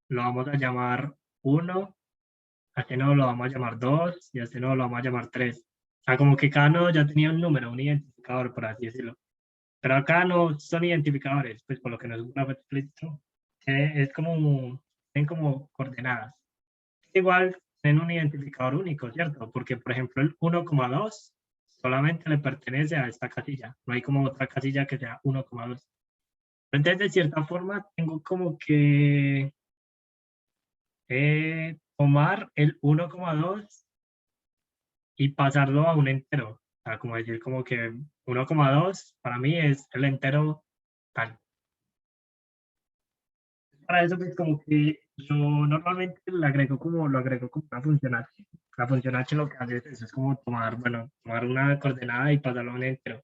lo vamos a llamar 1, a este nodo lo vamos a llamar 2 y a este nodo lo vamos a llamar 3. O sea, como que cada nodo ya tenía un número, un identificador, por así decirlo. Pero acá no son identificadores, pues por lo que no es un grafo explícito, es como, tienen como coordenadas. Igual tienen un identificador único, ¿cierto? Porque, por ejemplo, el 1,2 solamente le pertenece a esta casilla. No hay como otra casilla que sea 1,2. Entonces, de cierta forma, tengo como que tomar el 1,2 y pasarlo a un entero. O sea, como decir como que 1,2 para mí es el entero tal. Para eso pues como que yo normalmente lo agrego como una función H. La función H lo que hace es eso, es como tomar, bueno, tomar una coordenada y pasarlo a un entero.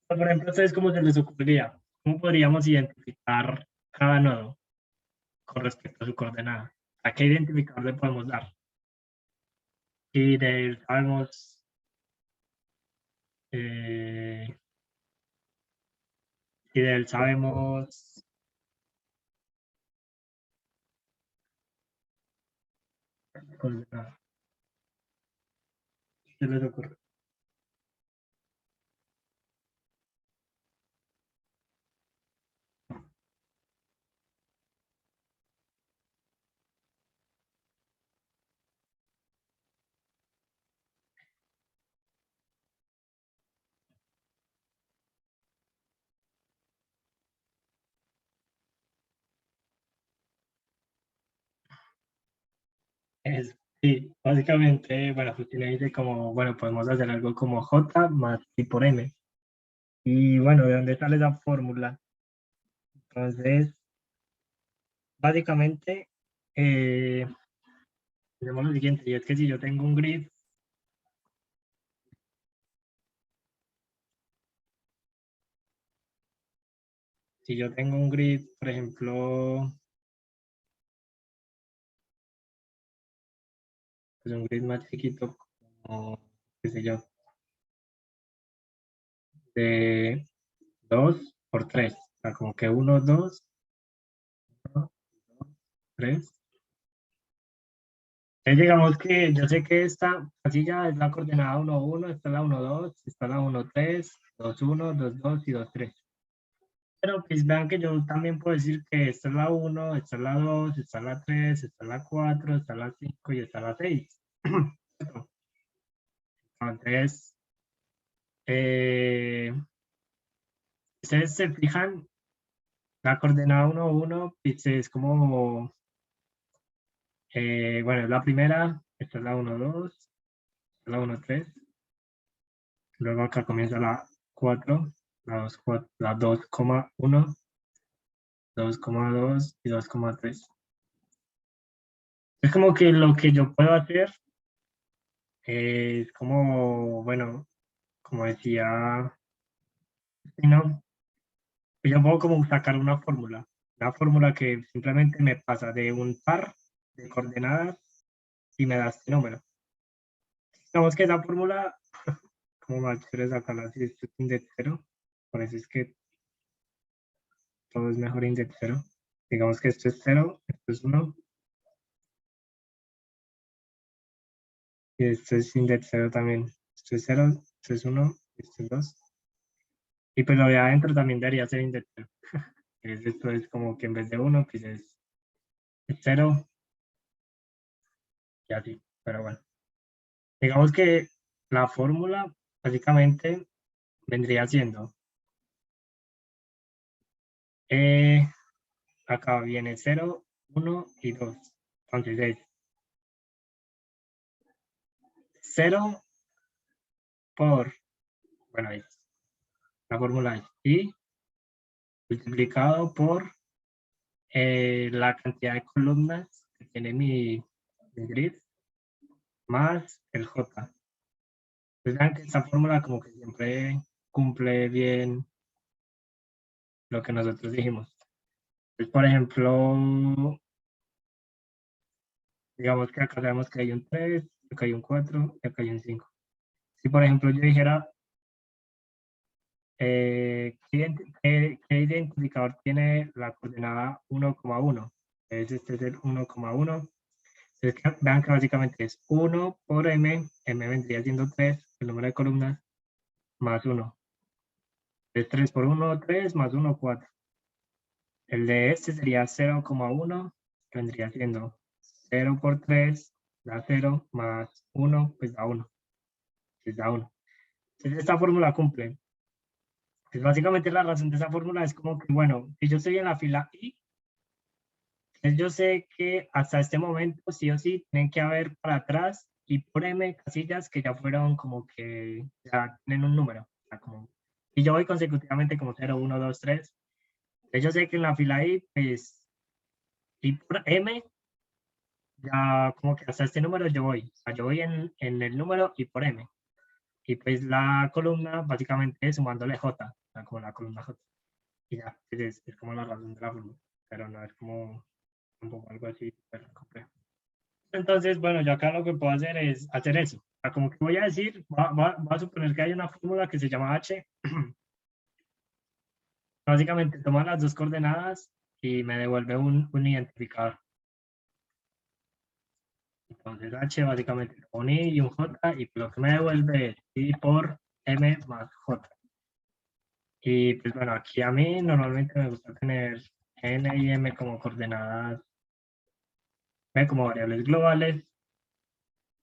Pero, por ejemplo, ¿ustedes cómo se les ocurriría? ¿Cómo podríamos identificar cada nodo con respecto a su coordenada? ¿A qué identificador le podemos dar? Y de él sabemos, eh, y de él sabemos coordenada. ¿Qué les ocurre? Sí, básicamente, bueno, Justina dice como, bueno, podemos hacer algo como J más I por M. Y bueno, ¿de dónde sale esa fórmula? Entonces, básicamente, tenemos lo siguiente, y es que si yo tengo un grid, si yo tengo un grid, por ejemplo, pues un grid más chiquito, como, qué sé yo, de 2 por 3, o sea, como que 1, 2, 3. Entonces, digamos que yo sé que esta casilla es la coordenada 1, 1, esta es la 1, 2, esta es la 1, 3, 2, 1, 2, 2 y 2, 3. Pero pues vean que yo también puedo decir que esta es la 1, esta es la 2, esta es la 3, esta es la 4, esta es la 5 y esta es la 6. Entonces, eh, ustedes se fijan, la coordenada 1, 1, pues es como, bueno, es la primera, esta es la 1, 2, esta es la 1, 3. Luego acá comienza la 4, la 2,1, 2,2 y 2,3. Es como que lo que yo puedo hacer es como, bueno, como decía, si no, yo puedo como sacar una fórmula. una fórmula que simplemente me pasa de un par de coordenadas y me da este número. Digamos que esa fórmula, como más chévere sacarla así, esto es index 0, por eso es que todo es mejor index 0. Digamos que esto es 0, esto es 1, y esto es index 0 también. Esto es 0, esto es 1, esto es 2. Y pues lo de adentro también debería ser index 0. Esto es como que en vez de 1, pues es 0 y así, pero bueno. Digamos que la fórmula básicamente vendría siendo, acá viene 0, 1 y 2. Entonces es 0 por, bueno, la fórmula es y multiplicado por la cantidad de columnas que tiene mi grid más el J. Pues vean que esta fórmula como que siempre cumple bien lo que nosotros dijimos. Pues, por ejemplo, digamos que acá sabemos que hay un 3, acá hay un 4 y acá hay un 5. Si por ejemplo yo dijera, ¿qué identificador tiene la coordenada 1,1? Entonces este es el 1,1. Entonces vean que básicamente es 1 por m, m vendría siendo 3, el número de columnas, más 1. Es 3 por 1, 3, más 1, 4. El de este sería 0,1, que vendría siendo 0 por 3, da 0, más 1, pues da 1. Pues da 1. Entonces esta fórmula cumple. Pues básicamente la razón de esa fórmula es como que, bueno, si yo estoy en la fila I, entonces yo sé que hasta este momento sí o sí tienen que haber para atrás y por M casillas que ya fueron como que ya tienen un número. O sea, como, y yo voy consecutivamente como 0, 1, 2, 3. Entonces yo sé que en la fila I, pues, y por M, ya como que hasta este número yo voy. O sea, yo voy en el número y por M. Y pues la columna básicamente es sumándole J, o sea, como la columna J. Y ya, es como la razón de la fórmula, pero no es como tampoco algo así súper complejo. Entonces, bueno, yo acá lo que puedo hacer es hacer eso. O sea, como que voy a decir, va a suponer que hay una fórmula que se llama H. Básicamente toma las dos coordenadas y me devuelve un identificador. Entonces H básicamente un I y un J y lo que me devuelve es I por M más J. Y pues bueno, aquí a mí normalmente me gusta tener N y M como coordenadas, como variables globales.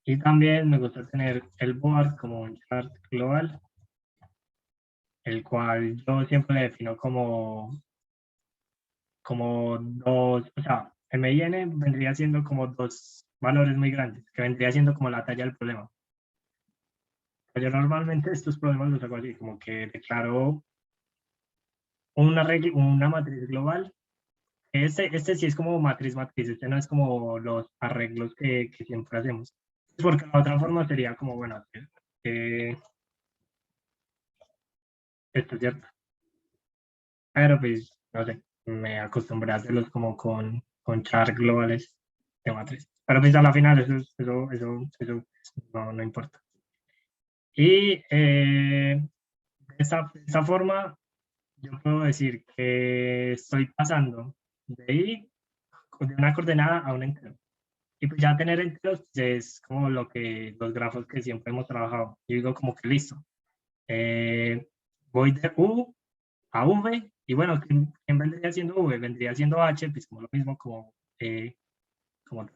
Y también me gusta tener el board como un chart global, el cual yo siempre le defino como dos, o sea, M y N vendría siendo como dos valores muy grandes, que vendría siendo como la talla del problema. Yo normalmente estos problemas los hago así, como que declaro una matriz global. Este sí es como matriz, este no es como los arreglos que siempre hacemos. Porque la otra forma sería como, bueno, esto es cierto. Pero pues, no sé, me acostumbré a hacerlos como con char globales de matriz. Pero pues a la final eso no importa. Y de esa forma yo puedo decir que estoy pasando de I, de una coordenada a un entero. Y pues ya tener enteros pues, es como los grafos que siempre hemos trabajado. Yo digo como que listo. Voy de U a V, y bueno, ¿quién vendría siendo V? Vendría siendo H, pues como lo mismo, como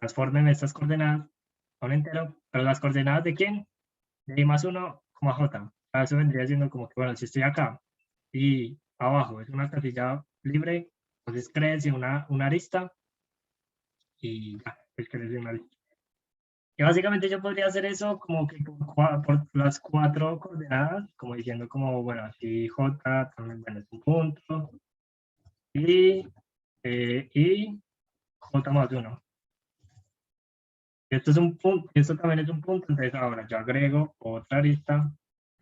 transformen estas coordenadas a un entero, pero las coordenadas de quién? De I más 1, como J. Eso vendría siendo como que, bueno, si estoy acá y abajo es una casilla libre, entonces crece una arista y ya, pues crece una arista. Y básicamente yo podría hacer eso como que por las cuatro coordenadas, como diciendo como, bueno, así J también, bueno, es un punto, y J más 1. Esto es un punto, esto también es un punto, entonces ahora yo agrego otra arista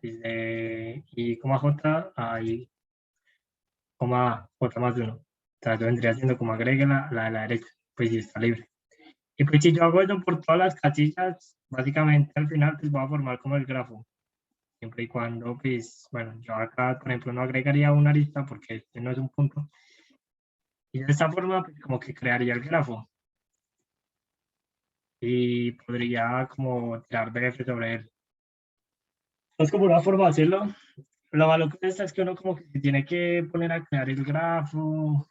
y como J hay J más 1. O sea, yo vendría siendo como agregue la de la derecha, pues sí está libre. Y pues si yo hago eso por todas las casillas, básicamente al final pues voy a formar como el grafo. Siempre y cuando, pues, bueno, yo acá, por ejemplo, no agregaría una arista porque este no es un punto. Y de esta forma, pues, como que crearía el grafo. Y podría como tirar BF sobre él. Es como una forma de hacerlo. Lo malo que está es que uno como que se tiene que poner a crear el grafo.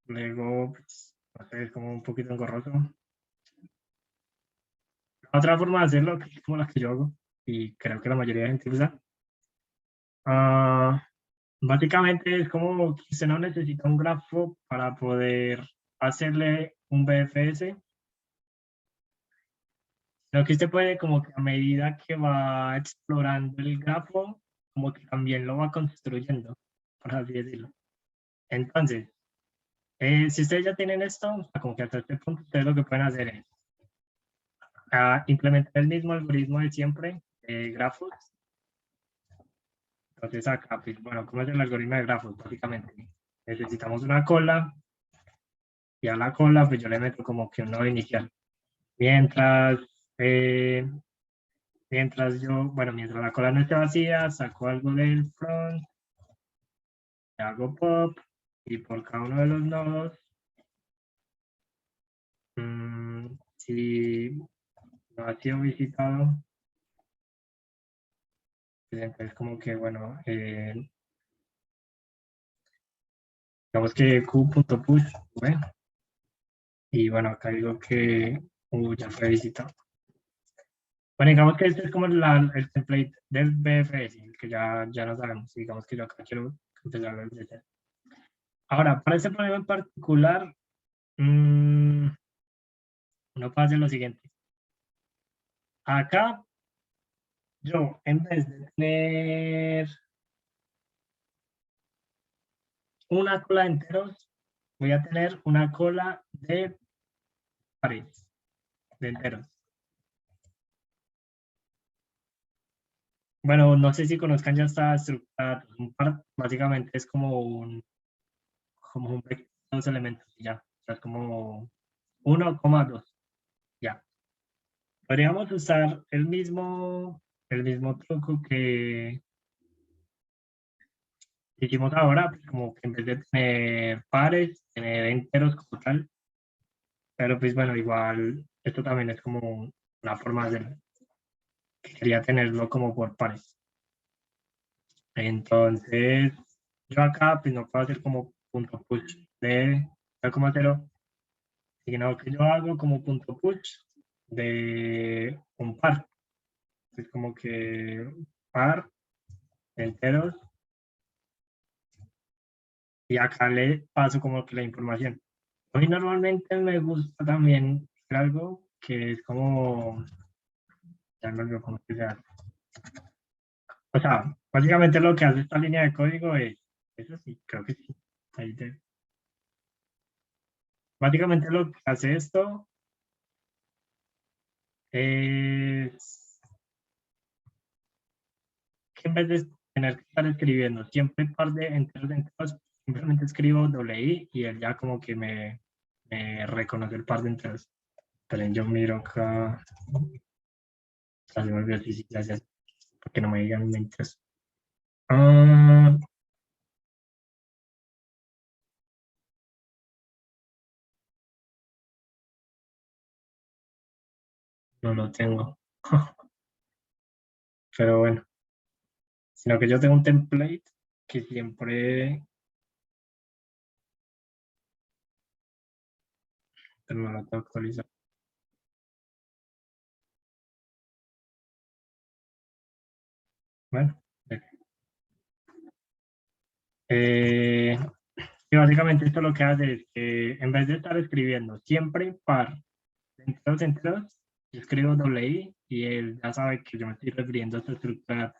Luego, pues, no sé, es como un poquito engorroso. Otra forma de hacerlo, que es como la que yo hago, y creo que la mayoría de gente usa, ah, básicamente es como que usted no necesita un grafo para poder hacerle un BFS, sino que usted puede como que a medida que va explorando el grafo, como que también lo va construyendo, por así decirlo. Entonces, si ustedes ya tienen esto, o sea, como que hasta este punto, ustedes lo que pueden hacer es implementar el mismo algoritmo de siempre, grafos. Entonces acá, pues, bueno, ¿cómo es el algoritmo de grafos? Básicamente, necesitamos una cola y a la cola, pues yo le meto como que un nodo inicial. Mientras, eh, mientras mientras la cola no esté vacía, saco algo del front, le hago pop y por cada uno de los nodos, si no ha sido visitado, pues entonces como que, bueno, digamos que q.push, bueno, y bueno, acá digo que ya fue visitado. Bueno, digamos que este es como el template del BFS, el que ya no sabemos. Digamos que yo acá quiero empezar desde cero. Ahora, para este problema en particular, uno puede hacer lo siguiente. Acá, yo, en vez de tener una cola de enteros, voy a tener una cola de pares, de enteros. Bueno, no sé si conozcan ya esta estructura. Un par básicamente es como un vector de dos elementos, y ya. O sea, es como 1,2. Ya. Podríamos usar el mismo truco que hicimos ahora, pues como que en vez de tener pares, tener enteros como tal. Pero pues bueno, igual esto también es como una forma de que quería tenerlo como por pares. Entonces, yo acá pues no puedo hacer como punto push de 0,0, sino que yo hago como punto push de un par. Es como que par enteros y acá le paso como que la información. A mí normalmente me gusta también hacer algo que es como, ya no lo cómo se llama. O sea, básicamente lo que hace esta línea de código es, eso sí, creo que sí. Básicamente lo que hace esto es que en vez de tener que estar escribiendo siempre un par de enteros, simplemente escribo WI y él ya como que me reconoce el par de enteros. Pero yo miro acá, se me olvidó si ya se hace, porque no me digan mentiras. Ah, no lo tengo. Pero bueno, sino que yo tengo un template que siempre, pero no lo tengo actualizado. Bueno, eh, y básicamente esto lo que hace es que en vez de estar escribiendo siempre par de enteros, yo escribo WI y él ya sabe que yo me estoy refiriendo a esta estructura.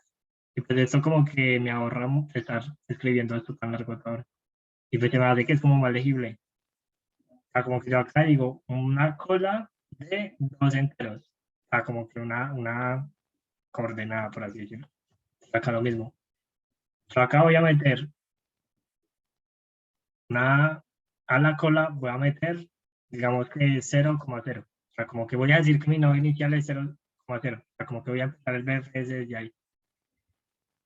Y pues esto como que me ahorra estar escribiendo esto tan largo ahora. Y pues se me hace que es como más legible. O sea, como que yo acá digo una cola de dos enteros. O sea, como que una coordenada, por así decirlo. Acá lo mismo. Yo acá voy a meter una a la cola voy a meter, digamos que 0,0. O sea, como que voy a decir que mi nodo inicial es 0,0. O sea, como que voy a empezar el BFS desde ahí.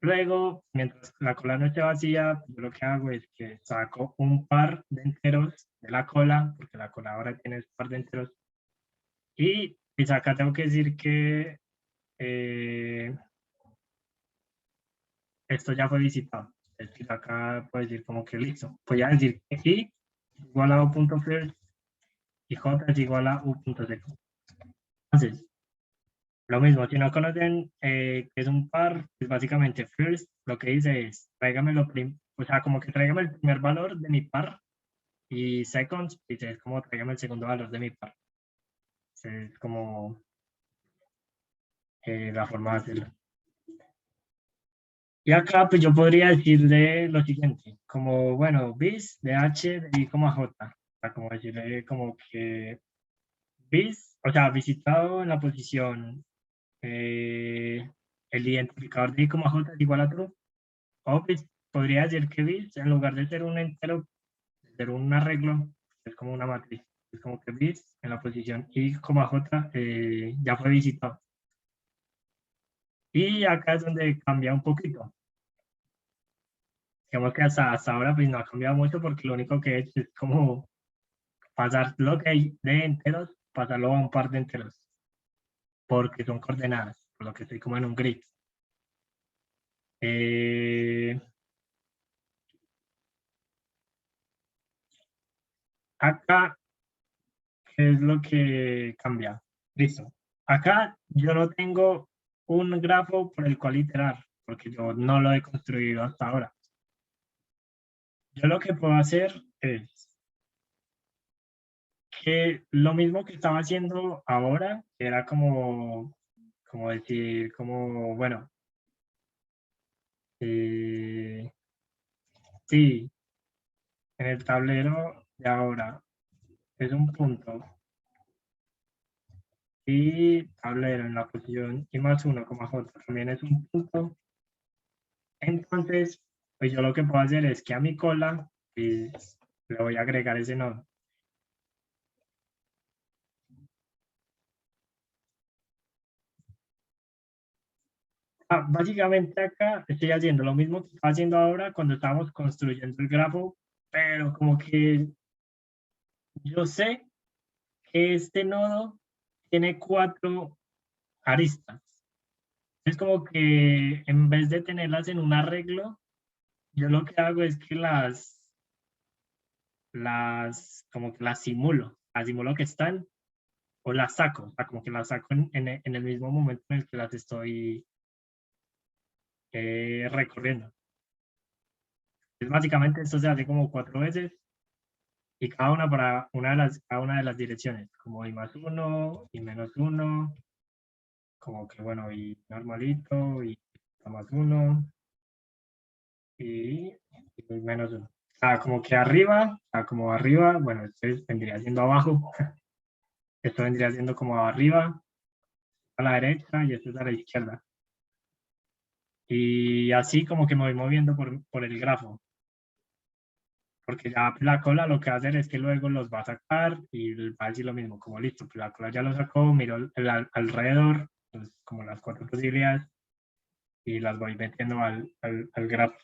Luego, mientras la cola no esté vacía, yo lo que hago es que saco un par de enteros de la cola, porque la cola ahora tiene un par de enteros. Y pues acá tengo que decir que esto ya fue visitado. Es decir, acá puedo decir como que listo. Voy a decir que i igual a u.first y j es igual a u.second. Entonces, lo mismo, si no conocen que es un par, es básicamente first, lo que dice es, tráigame o sea, como que tráigame el primer valor de mi par, y seconds, dice, es como tráigame el segundo valor de mi par. Es como la forma de hacerlo. Y acá, pues yo podría decirle lo siguiente, como, bueno, bis de h de i, j. O sea, como decirle como que bis, o sea, visitado en la posición el identificador de i, j es igual a true. O pues, podría decir que bis, en lugar de ser un entero, de ser un arreglo, es como una matriz. Es como que bis en la posición i, j ya fue visitado. Y acá es donde cambia un poquito. Digamos que hasta ahora pues no ha cambiado mucho porque lo único que he hecho es como pasar lo que hay de enteros, pasarlo a un par de enteros, porque son coordenadas, por lo que estoy como en un grid. Acá, ¿qué es lo que cambia? Listo. Acá yo no tengo un grafo por el cual iterar, porque yo no lo he construido hasta ahora. Yo lo que puedo hacer es que lo mismo que estaba haciendo ahora, era como decir, como, bueno, sí, en el tablero de ahora es un punto y tablero en la posición y más 1, j también es un punto. Entonces, pues yo lo que puedo hacer es que a mi cola pues, le voy a agregar ese nodo. Básicamente acá estoy haciendo lo mismo que estaba haciendo ahora cuando estábamos construyendo el grafo, pero como que yo sé que este nodo tiene 4 aristas. Es como que en vez de tenerlas en un arreglo, yo lo que hago es que como que las simulo que están, o las saco, o sea, como que las saco en el mismo momento en el que las estoy recorriendo. Es básicamente esto se hace como 4 veces y cada una para cada una de las direcciones, como i más 1, y menos 1, como que bueno, y normalito, y más 1, y menos 1. Como que arriba, como arriba, bueno, esto vendría siendo abajo, esto vendría siendo como arriba, a la derecha, y esto es a la izquierda. Y así como que me voy moviendo por el grafo. Porque ya la cola lo que va a hacer es que luego los va a sacar y va a decir lo mismo, como listo, pues la cola ya lo sacó, miro alrededor, pues, como las 4 posibilidades, y las voy metiendo al grafo.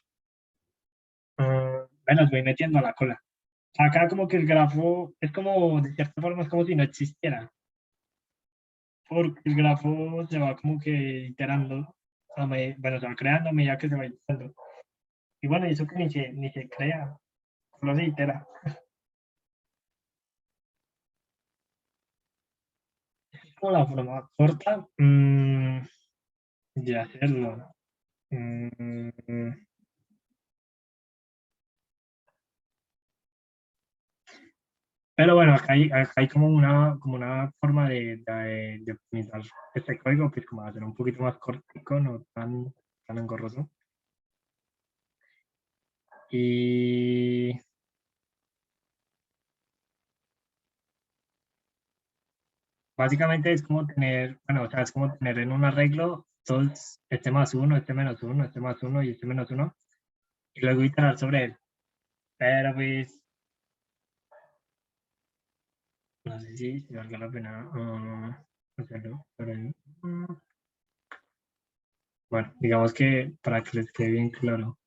Me las voy metiendo a la cola. Acá como que el grafo es como, de cierta forma, es como si no existiera. Porque el grafo se va como que iterando, bueno, se va creando a medida que se va iterando. Y bueno, eso que ni se crea, solo se itera. Es como la forma corta de hacerlo. Pero bueno, acá hay como una forma de optimizar este código, que es como hacer un poquito más cortico, no tan engorroso. Y básicamente es como tener, bueno, o sea, es como tener en un arreglo todos este más 1, este menos 1, este más 1 y este menos 1, y luego iterar sobre él. Pero pues No sé si valga la pena hacerlo, pero bueno, digamos que para que les quede bien claro.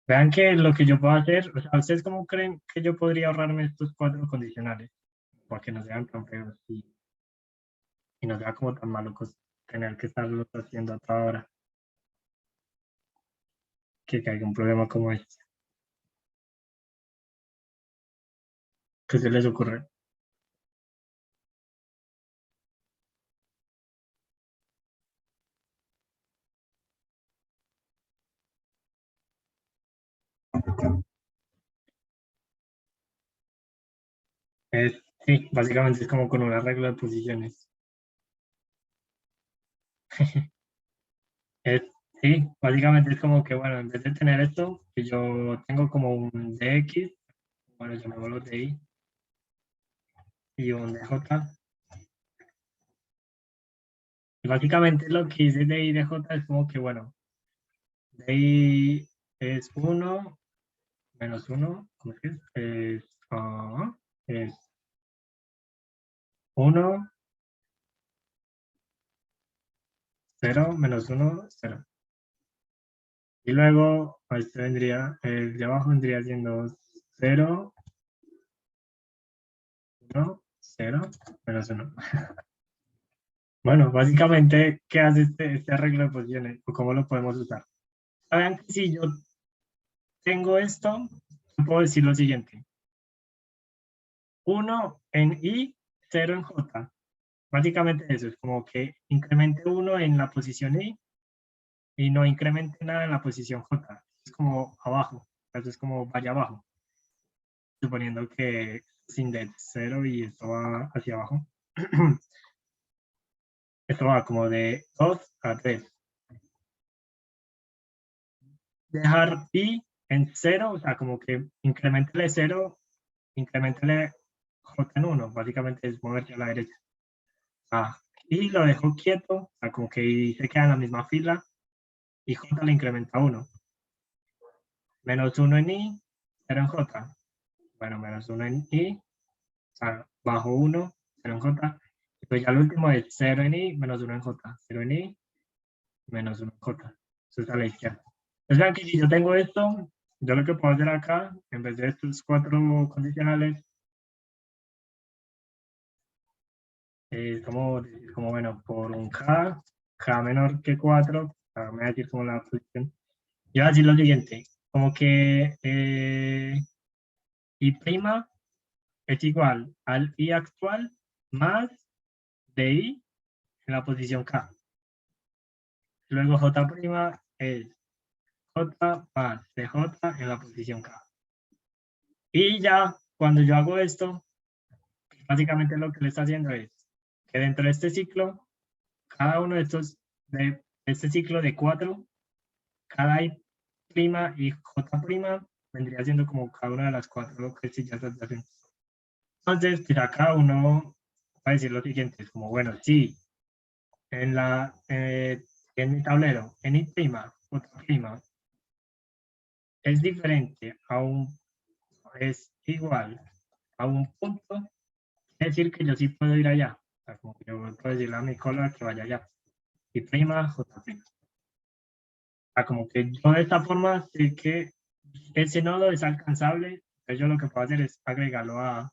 Vean que lo que yo puedo hacer, o sea, ¿ustedes cómo creen que yo podría ahorrarme estos 4 condicionales? Para que no sean tan feos y no sea como tan malucos tener que estarlo haciendo a toda hora, que caiga un problema como este. ¿Qué se les ocurre? Sí, básicamente es como con una regla de posiciones. Es, sí, básicamente es como que, bueno, en vez de tener esto, que yo tengo como un dx, bueno, llamémoslo di, y un dj. Y básicamente lo que hice de i dj es como que, bueno, di es 1 menos 1, ¿cómo es que es? Es 1, 0, menos 1, 0. Y luego, este vendría, el de abajo vendría siendo 0, 1, 0, menos 1. Bueno, básicamente, ¿qué hace este arreglo de posiciones? ¿O cómo lo podemos usar? Vean que si yo tengo esto, puedo decir lo siguiente. 1 en I, 0 en J. Básicamente eso, es como que incremente 1 en la posición I y no incremente nada en la posición J. Es como abajo, eso es como vaya abajo. Suponiendo que sin de 0 y esto va hacia abajo. Esto va como de 2 a 3. Dejar i en 0, o sea, como que incrementele 0, incrementele j en 1, básicamente es moverse a la derecha. Y lo dejo quieto, o sea, como que i se queda en la misma fila, y j le incrementa 1. Menos 1 en i, 0 en j. Bueno, menos 1 en i, o sea, bajo 1, 0 en j. Y pues ya el último es 0 en i, menos 1 en j. 0 en i, menos 1 en j. Eso es a la izquierda. Entonces vean que si yo tengo esto, yo lo que puedo hacer acá, en vez de estos 4 condicionales, es como bueno, por un k menor que 4, me voy a decir como la posición. Yo voy a decir lo siguiente, como que i' es igual al i actual más de i en la posición k. Luego j' es j más de j en la posición k. Y ya, cuando yo hago esto, básicamente lo que le está haciendo es que dentro de este ciclo, cada uno de estos, de este ciclo de 4, cada i' y j' vendría siendo como cada una de las 4 que sí ya se hacen. Entonces, pues acá uno va a decir lo siguiente, es como, bueno, sí, en mi tablero, en i', j' es diferente a es igual a un punto, es decir que yo sí puedo ir allá. O sea, como que yo puedo decirle a mi cola que vaya allá. Y prima, j'. O sea, como que yo de esta forma sé que ese nodo es alcanzable, entonces yo lo que puedo hacer es agregarlo a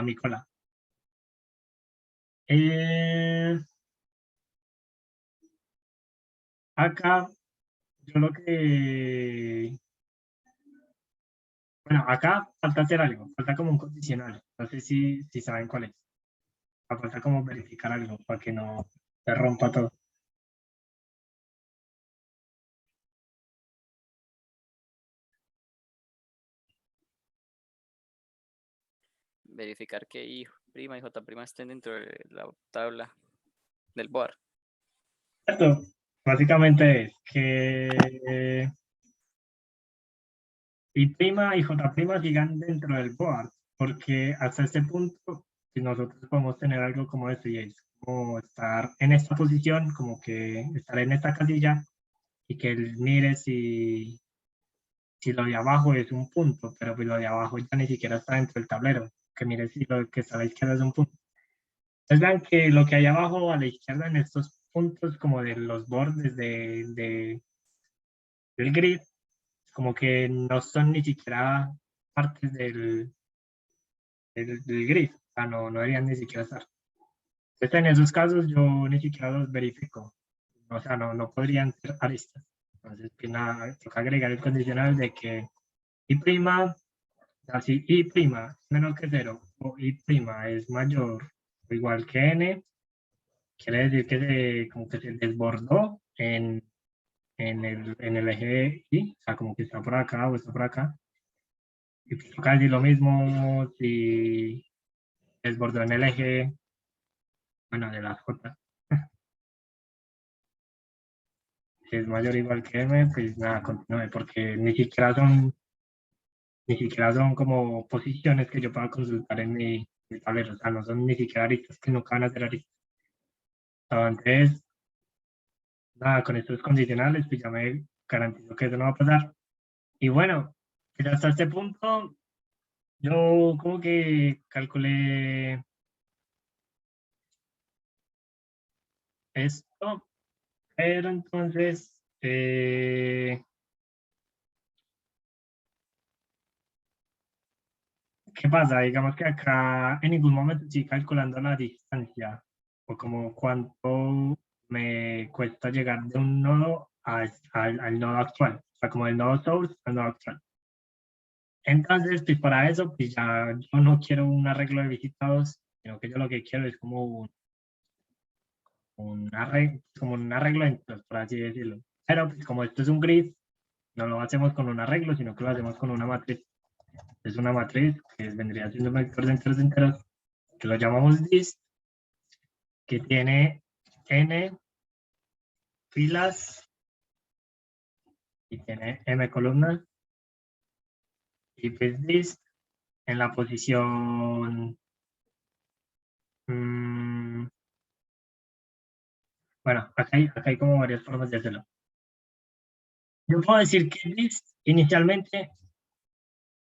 mi cola. Acá, yo lo que... Bueno, acá falta hacer algo, falta como un condicional. No sé si saben cuál es. Falta como verificar algo para que no se rompa todo. Verificar que I' y J' estén dentro de la tabla del board. Esto básicamente es que I' y J' sigan dentro del board, porque hasta este punto si nosotros podemos tener algo como esto y es como estar en esta posición, como que estar en esta casilla y que él mire si lo de abajo es un punto, pero pues lo de abajo ya ni siquiera está dentro del tablero. que mire si lo que está a la izquierda es un punto. Entonces vean que lo que hay abajo a la izquierda en estos puntos como de los bordes del grid, como que no son ni siquiera partes del grid, o sea, no deberían ni siquiera estar. Entonces en esos casos yo ni siquiera los verifico, o sea, no podrían ser aristas. Entonces, pues nada, toca agregar el condicional de que y prima, así y prima es menor que 0 o y prima es mayor o igual que n, quiere decir que como que se desbordó en el eje y, o sea, como que está por acá o está por acá. Y pues toca decir lo mismo si desbordó en el eje, bueno, de la j, si es mayor o igual que m, pues nada, continúe, porque ni siquiera son como posiciones que yo pueda consultar en mi tablero, o sea, no son ni siquiera aristas que nunca van a ser aristas. Entonces, nada, con estos condicionales, pues ya me garantizo que eso no va a pasar. Y bueno, pues hasta este punto, yo como que calculé esto, pero entonces, ¿qué pasa? Digamos que acá en ningún momento estoy calculando la distancia o como cuánto me cuesta llegar de un nodo al nodo actual, o sea, como del nodo source al nodo actual. Entonces, pues para eso, pues ya yo no quiero un arreglo de visitados, sino que yo lo que quiero es como un arreglo de entos, por así decirlo. Pero pues como esto es un grid, no lo hacemos con un arreglo, sino que lo hacemos con una matriz. Es una matriz que vendría siendo un vector de enteros, que lo llamamos dist, que tiene n filas y tiene m columnas, y pues dist en la posición, bueno, acá hay como varias formas de hacerlo. Yo puedo decir que dist inicialmente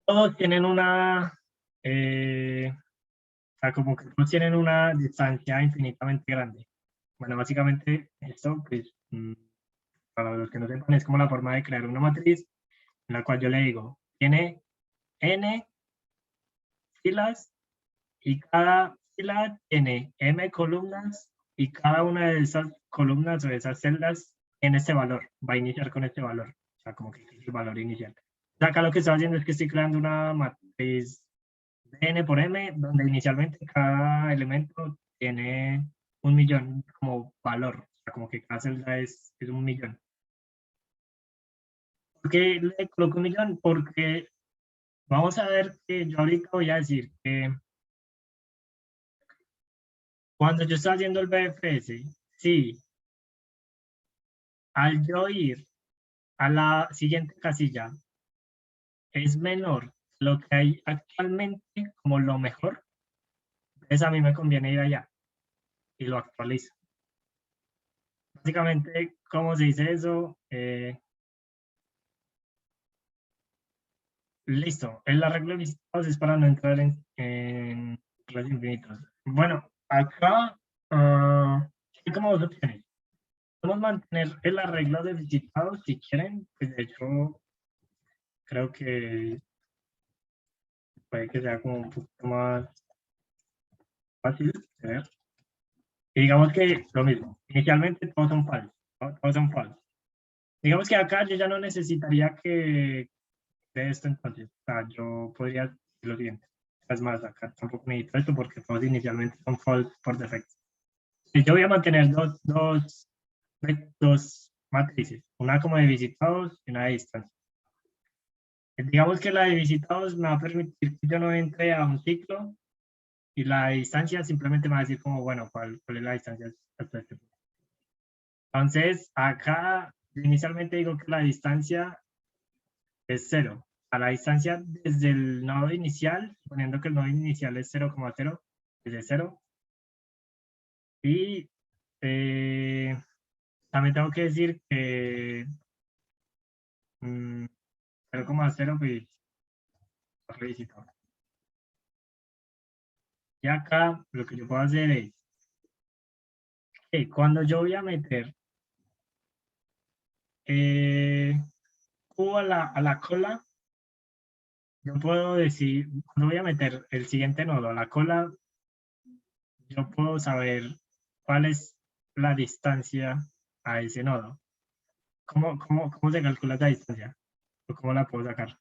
todos tienen o sea, como que todos tienen una distancia infinitamente grande. Bueno, básicamente esto, pues, para los que no sepan, es como la forma de crear una matriz en la cual yo le digo, tiene n filas y cada fila tiene m columnas y cada una de esas columnas o de esas celdas tiene este valor, va a iniciar con este valor, o sea, como que es el valor inicial. Acá lo que estoy haciendo es que estoy creando una matriz de n por m, donde inicialmente cada elemento tiene 1.000.000 como valor, o sea, como que cada celda es 1.000.000. ¿Por qué le coloco 1.000.000? Porque vamos a ver que yo ahorita voy a decir que cuando yo estoy haciendo el BFS, sí, al yo ir a la siguiente casilla es menor lo que hay actualmente como lo mejor, entonces a mí me conviene ir allá y lo actualizo. Básicamente, ¿cómo se dice eso? Listo, el arreglo de visitados es para no entrar en clases infinitos. Bueno, acá hay como dos opciones. Podemos mantener el arreglo de visitados si quieren, pues de hecho creo que puede que sea como un poquito más fácil de ver. Y digamos que lo mismo, inicialmente todos son falsos, ¿no? Todos son falsos. Digamos que acá yo ya no necesitaría que de esto entonces, o sea, yo podría decir lo siguiente. Es más, acá tampoco necesito esto porque todos inicialmente son false por defecto. Y yo voy a mantener dos matrices, una como de visitados y una de distancia. Digamos que la de visitados me va a permitir que yo no entre a un ciclo y la de distancia simplemente me va a decir como, bueno, cuál es la distancia hasta este punto. Entonces, acá inicialmente digo que la distancia es 0. A la distancia desde el nodo inicial, suponiendo que el nodo inicial es 0,0, desde 0. Y también tengo que decir que 0,0 pues revisito. Y acá lo que yo puedo hacer es que cuando yo voy a meter Q a la cola, yo puedo decir, cuando voy a meter el siguiente nodo a la cola, yo puedo saber cuál es la distancia a ese nodo. ¿Cómo se calcula esa distancia? ¿O cómo la puedo sacar?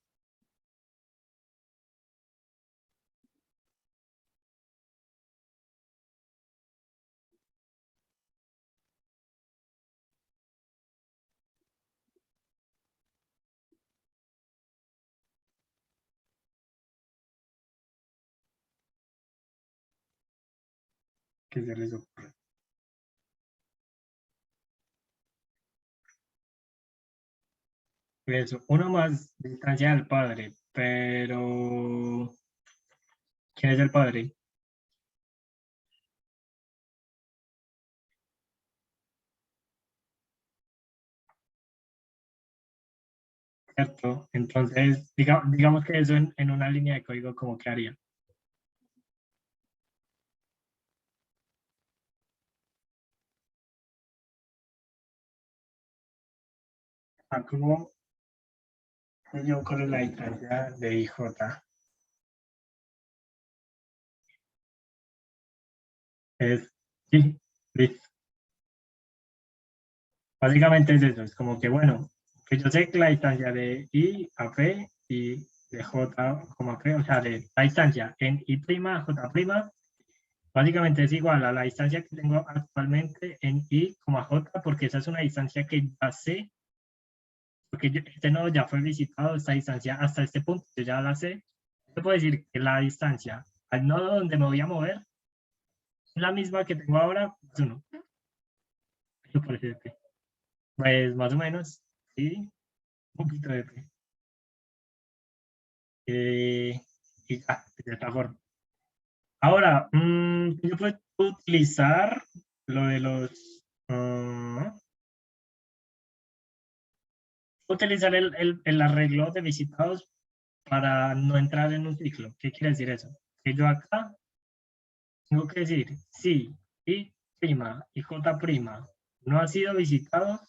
¿Qué se les ocurre? Eso, uno más distancia del padre, pero ¿quién es el padre? ¿Cierto? Entonces, digamos que eso en una línea de código, ¿cómo que haría? ¿Cómo yo con la distancia de IJ? Es, sí, listo. Básicamente es eso, es como que, bueno, que yo sé que la distancia de I a P y de J como a P, o sea, de la distancia en I' a J', básicamente es igual a la distancia que tengo actualmente en I, a J, porque esa es una distancia que ya sé, porque este nodo ya fue visitado, esta distancia hasta este punto, yo ya la sé. Yo puedo decir que la distancia al nodo donde me voy a mover es la misma que tengo ahora, más uno. Eso parece P. Pues más o menos, sí, un poquito de P. Y ya, de esta forma. Ahora, yo puedo utilizar lo de los... utilizar el arreglo de visitados para no entrar en un ciclo. ¿Qué quiere decir eso? Que yo acá tengo que decir si y prima y j prima no ha sido visitado,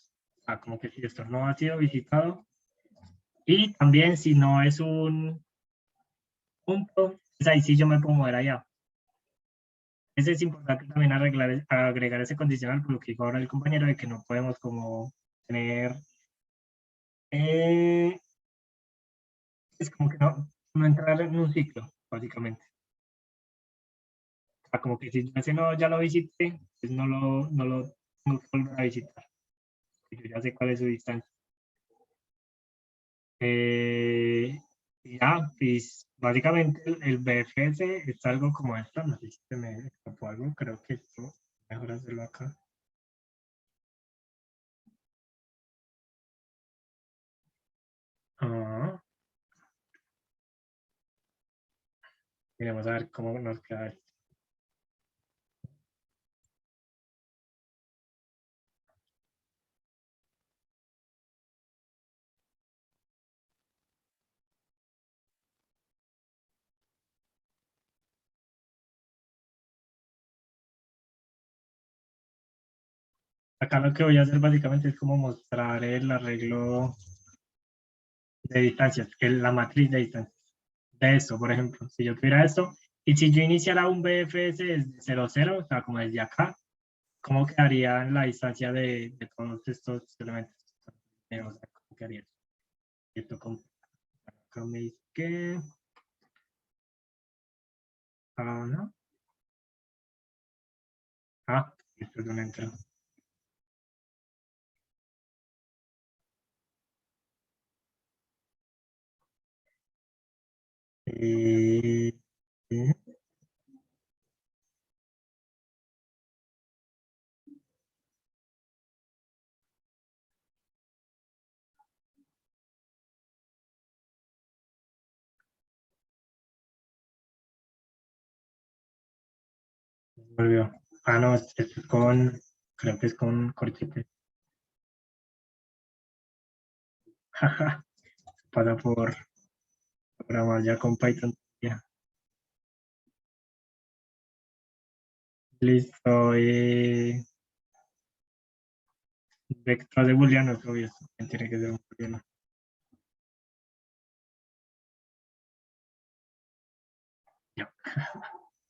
como que si esto no ha sido visitado, y también si no es un punto, pues ahí sí yo me puedo mover allá. Ese es importante también agregar ese condicional, por lo que dijo ahora el compañero, de que no podemos como tener, eh, es como que no entrar en un ciclo, básicamente. O sea, como que si yo ese no ya lo visité, pues no lo tengo que volver a visitar. Yo ya sé cuál es su distancia. Y ya, pues básicamente el BFS es algo como esto, no sé si se me escapó algo, creo que esto mejor hacerlo acá. Ah, miremos a ver cómo nos queda esto. Acá lo que voy a hacer básicamente es como mostrar el arreglo de distancias, que es la matriz de distancias. De esto, por ejemplo, si yo tuviera esto, y si yo iniciara un BFS desde 0, 0, o sea, como desde acá, ¿cómo quedaría la distancia de todos estos elementos? O sea, ¿cómo quedaría esto? Acá me dice que... ¿no? Esto es una entrada. Eh, eh, volvió. No, esto es con... Creo que es con corchete. Para por programar ya con Python. Ya. Listo. Vector de booleano, obvio. Tiene que ser un booleano. Ya.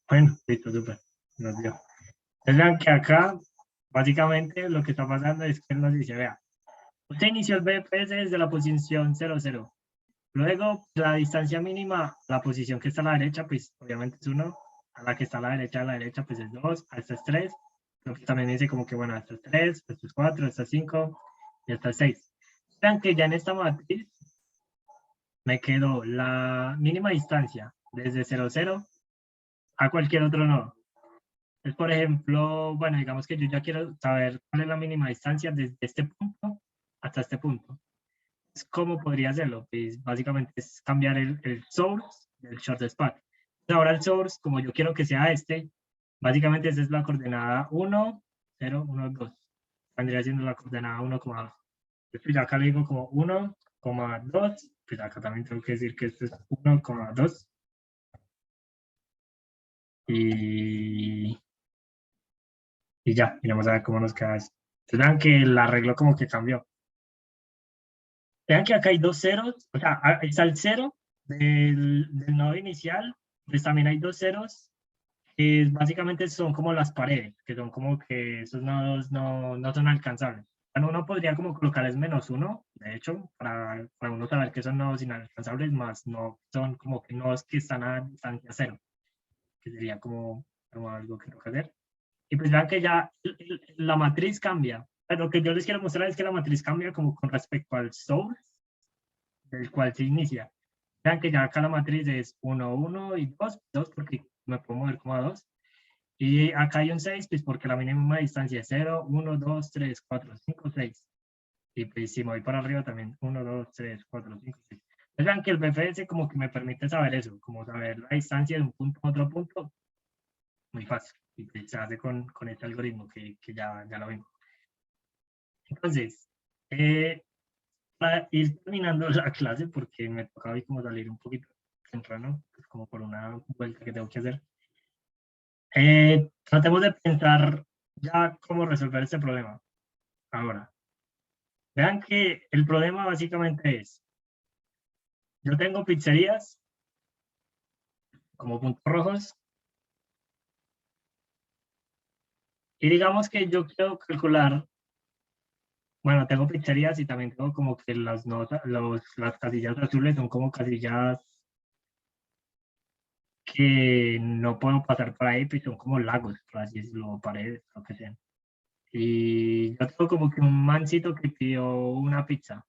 Bueno, listo, súper. Nos dio. Entonces vean que acá, básicamente, lo que está pasando es que él nos dice, vea, usted inició el BPS desde la posición 00. Luego, la distancia mínima, la posición que está a la derecha, pues obviamente es 1. A la que está a la derecha, pues es 2. A esta es 3. Lo que también dice como que, bueno, esta es 3, esta es 4, esta es 5 y esta es 6. Vean que ya en esta matriz me quedó la mínima distancia desde 00 a cualquier otro nodo. Entonces, por ejemplo, bueno, digamos que yo ya quiero saber cuál es la mínima distancia desde este punto hasta este punto. ¿Cómo podría hacerlo? Pues básicamente es cambiar el source del shortest path. Ahora el source, como yo quiero que sea este, básicamente esa es la coordenada 1, 0, 1, 2. Vendría siendo la coordenada 1,2. Pues acá le digo como 1,2, pues acá también tengo que decir que esto es 1,2. Y ya, y vamos a ver cómo nos queda esto. Entonces vean que el arreglo como que cambió. Vean que acá hay dos ceros, o sea, está el cero del nodo inicial, pues también hay dos ceros, que básicamente son como las paredes, que son como que esos nodos no son alcanzables. Bueno, uno podría como colocarles -1, de hecho, para uno saber que son nodos inalcanzables, más no son como que nodos que están a distancia cero, que sería como algo que tengo que hacer. Y pues vean que ya la matriz cambia. Pero lo que yo les quiero mostrar es que la matriz cambia como con respecto al source del cual se inicia. Vean que ya acá la matriz es 1, 1 y 2, 2 porque me puedo mover como a 2. Y acá hay un 6, pues porque la mínima distancia es 0, 1, 2, 3, 4, 5, 6. Y pues si me voy para arriba también, 1, 2, 3, 4, 5, 6. Entonces vean que el BFS como que me permite saber eso, como saber la distancia de un punto a otro punto, muy fácil. Y pues se hace con este algoritmo que ya lo vimos. Entonces, para ir terminando la clase, porque me tocaba hoy como salir un poquito temprano, pues como por una vuelta que tengo que hacer. Tratemos de pensar ya cómo resolver este problema. Ahora, vean que el problema básicamente es, yo tengo pizzerías como puntos rojos, y digamos que yo quiero calcular, bueno, tengo pizzerías y también tengo como que las notas, las casillas azules son como casillas que no puedo pasar por ahí, pues son como lagos, por así decirlo, paredes, lo que sea. Y yo tengo como que un mancito que pidió una pizza.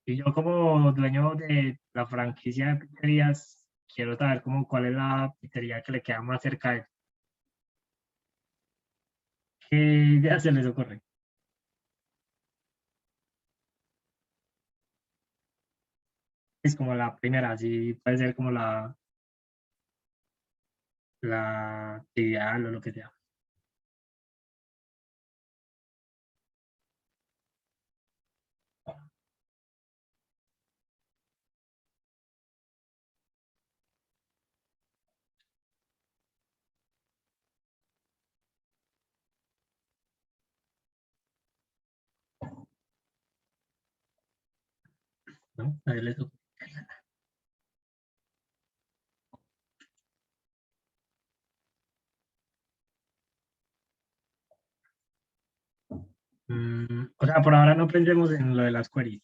Y yo como dueño de la franquicia de pizzerías, quiero saber como cuál es la pizzería que le queda más cerca de él. ¿Qué idea se les ocurre? Es como la primera, así puede ser como la ideal o lo que sea. ¿No? A él les ocurre. O sea, por ahora no pensemos en lo de las queries.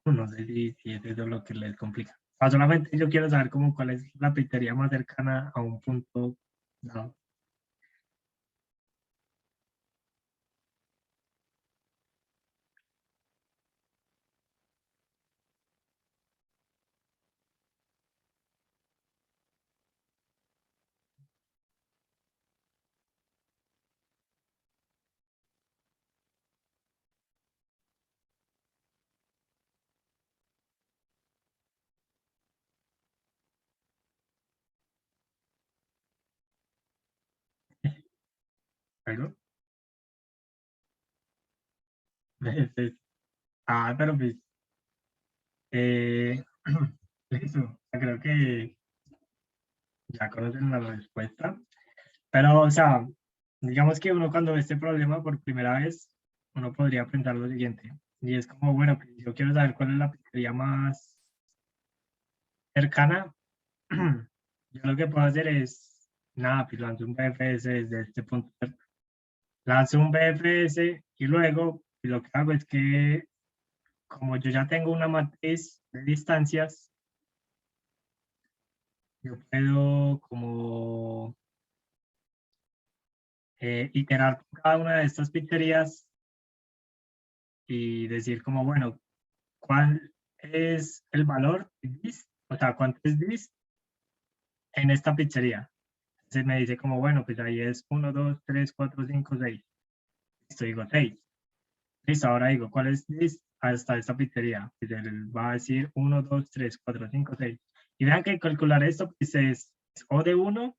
No sé si es eso lo que les complica. O sea, solamente yo quiero saber como cuál es la pizzería más cercana a un punto dado. ¿Algo? Entonces, pero pues, eh, eso, creo que ya conocen la respuesta. Pero, o sea, digamos que uno cuando ve este problema por primera vez, uno podría pensar lo siguiente. Y es como, bueno, pues yo quiero saber cuál es la pizzería más cercana. Yo lo que puedo hacer es, nada, pues lanzo un BFS desde este punto. Lanzo un BFS y luego pues, lo que hago es que, como yo ya tengo una matriz de distancias, yo puedo como iterar por cada una de estas pizzerías y decir como, bueno, ¿cuál es el valor de this? O sea, ¿cuánto es this en esta pizzería? Entonces me dice como, bueno, pues ahí es 1, 2, 3, 4, 5, 6. Listo, digo 6. Listo, ahora digo, ¿cuál es this hasta esta pizzería? Pues él va a decir 1, 2, 3, 4, 5, 6. Y vean que calcular esto pues es O de 1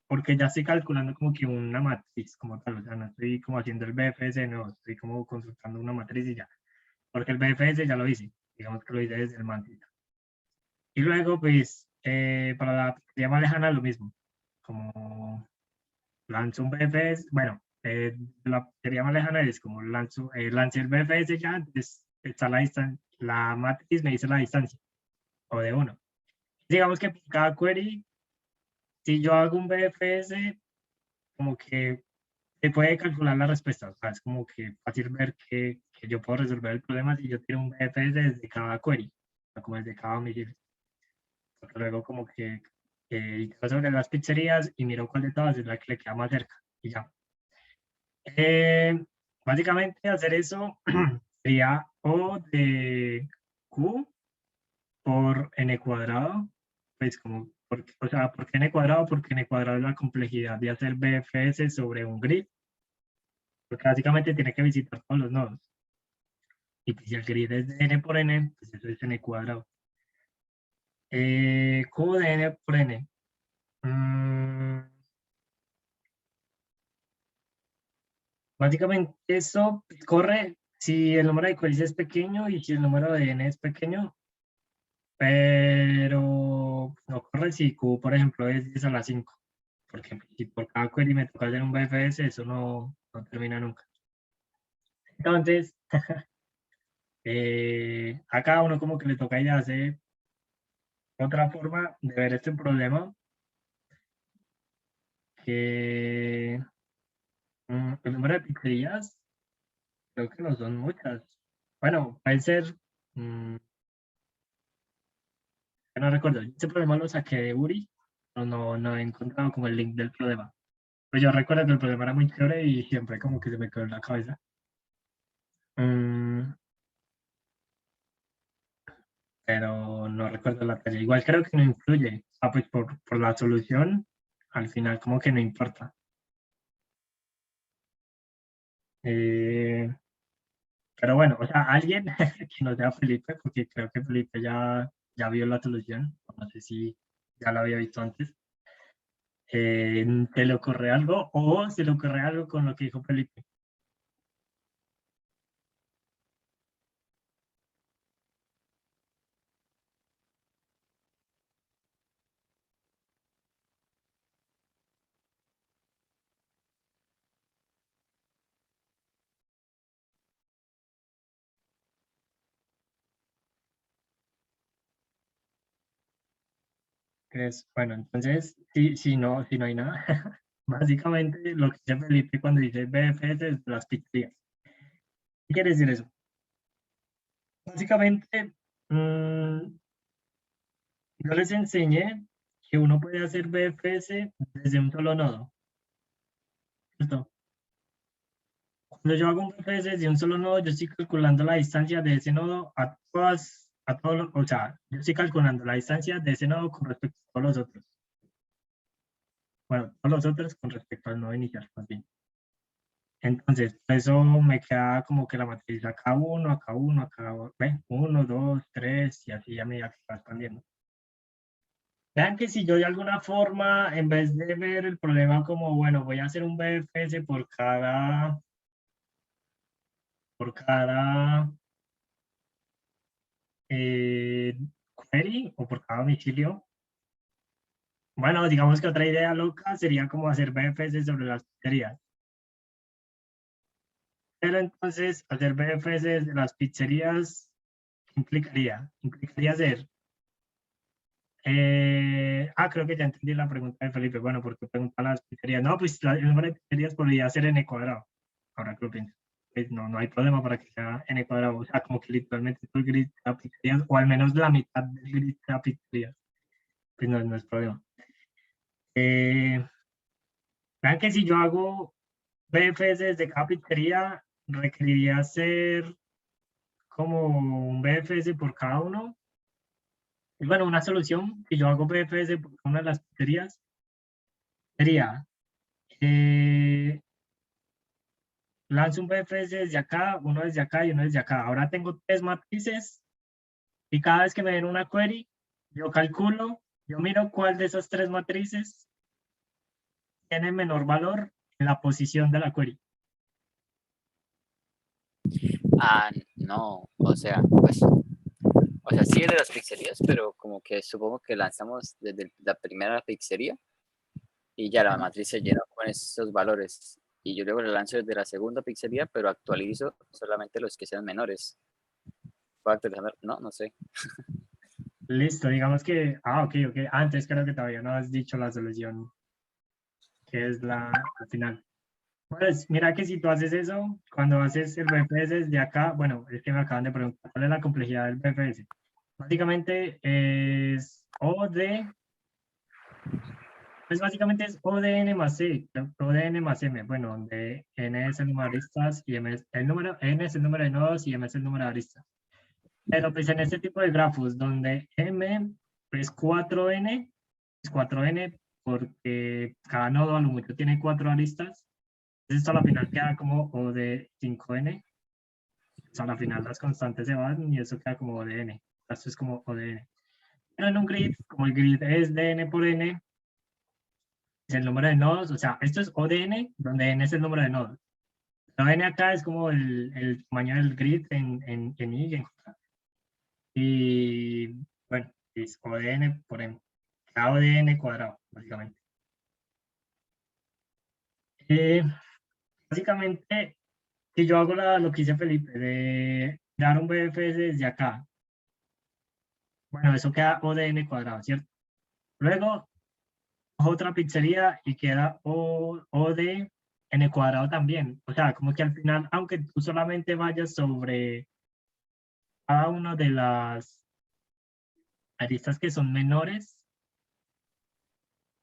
porque ya estoy calculando como que una matriz como tal, o sea, no estoy como haciendo el BFS, no, estoy como consultando una matriz y ya, porque el BFS ya lo hice, digamos que lo hice desde el mantito. Y luego, pues, para la pizzería más lejana lo mismo, como lanzo un BFS, bueno, la pizzería más lejana es como lancé el BFS ya, entonces está la distancia, la matriz me dice la distancia, o de 1. Digamos que por cada query, si yo hago un BFS, como que se puede calcular la respuesta, o sea, es como que fácil ver que yo puedo resolver el problema si yo tiro un BFS desde cada query, o sea, como desde cada domicilio. Porque luego como que itero sobre las pizzerías y miro cuál de todas es la que le queda más cerca y ya. Eh, Básicamente hacer eso sería O de Q por n cuadrado, pues como, o sea, ¿por qué n cuadrado? Porque n cuadrado es la complejidad de hacer BFS sobre un grid, porque básicamente tiene que visitar todos los nodos. Y pues si el grid es de n por n, pues eso es n cuadrado. Q de n por n. Básicamente eso corre si el número de queries es pequeño y si el número de n es pequeño, pero no corre si Q, por ejemplo, es 10 a la 5, porque si por cada query me toca hacer un BFS, eso no termina nunca. Entonces, a cada uno como que le toca ya hacer otra forma de ver este problema, que el número de pizzerías creo que no son muchas. Bueno, puede ser, mm, no recuerdo, este problema lo saqué de Uri, pero no he encontrado como el link del problema. Pues yo recuerdo que el problema era muy chévere y siempre como que se me quedó en la cabeza. Mm, pero no recuerdo la talla. Igual creo que no influye. Ah, pues por la solución, al final como que no importa. Eh, pero bueno, o sea, alguien que no sea Felipe, porque creo que Felipe ya vio la solución, no sé si ya la había visto antes. ¿Se le ocurre algo o se le ocurre algo con lo que dijo Felipe? Bueno, entonces, si no hay nada, básicamente lo que dice Felipe cuando dice BFS es las pizzerías. ¿Qué quiere decir eso? Básicamente, yo les enseñé que uno puede hacer BFS desde un solo nodo. ¿Listo? Cuando yo hago un BFS desde un solo nodo, yo estoy calculando la distancia de ese nodo a todos, o sea, yo estoy calculando la distancia de ese nodo con respecto a todos los otros. Bueno, todos los otros con respecto al nodo inicial, más bien. Entonces, por eso me queda como que la matriz acá uno, acá uno, acá uno, dos, tres, y así a medida que va expandiendo. Vean que si yo de alguna forma, en vez de ver el problema como, bueno, voy a hacer un BFS por cada eh, query o por cada domicilio, Bueno, digamos que otra idea loca sería como hacer BFS sobre las pizzerías. Pero entonces, hacer BFS de las pizzerías implicaría hacer. Creo que ya entendí la pregunta de Felipe. Bueno, porque pregunta las pizzerías. No, pues el número de pizzerías podría ser n cuadrado. Ahora que lo pienso. Pues no hay problema para que sea n cuadrado. O sea, como que literalmente todo el grid de pizzerías, o al menos la mitad del grid de pizzerías. Pues no es problema. Vean que si yo hago BFS desde cada pizzería, requeriría hacer como un BFS por cada uno. Y bueno, una solución que yo hago BFS por cada una de las pizzerías sería lanzo un BFS desde acá, uno desde acá y uno desde acá. Ahora tengo 3 matrices y cada vez que me den una query, yo calculo, yo miro cuál de esas 3 matrices tiene menor valor en la posición de la query. No, o sea, pues, o sea, sí es de las pizzerías, pero como que supongo que lanzamos desde la primera pizzería y ya la matriz se llenó con esos valores. Y yo luego le lanzo desde la segunda pizzería, pero actualizo solamente los que sean menores. ¿Puedo actualizar? No sé. Listo, digamos que, ok. Antes creo que todavía no has dicho la solución, que es la al final. Pues mira que si tú haces eso, cuando haces el BFS desde acá, bueno, es que me acaban de preguntar cuál es la complejidad del BFS. Básicamente es O de, pues básicamente es O de n más c, O de n más m, bueno, donde n es el número de aristas y m es el número, n es el número de nodos y m es el número de aristas. Pero pues en este tipo de grafos donde m es 4n, es 4n porque cada nodo a lo mucho tiene 4 aristas. Esto a la final queda como O de 5n. O sea, a la final las constantes se van y eso queda como O de n. Esto es como O de n. Pero en un grid, como el grid es de n por n, es el número de nodos. O sea, esto es O de n, donde n es el número de nodos. La n acá es como el tamaño del grid en i y en j. Y bueno, es O de n por n. Queda O de n cuadrado, básicamente. Básicamente, si yo hago lo que hice Felipe, de dar un BFS desde acá, bueno, eso queda O de n cuadrado, ¿cierto? Luego, otra pizzería y queda O de n cuadrado también. O sea, como que al final, aunque tú solamente vayas sobre cada una de las aristas que son menores,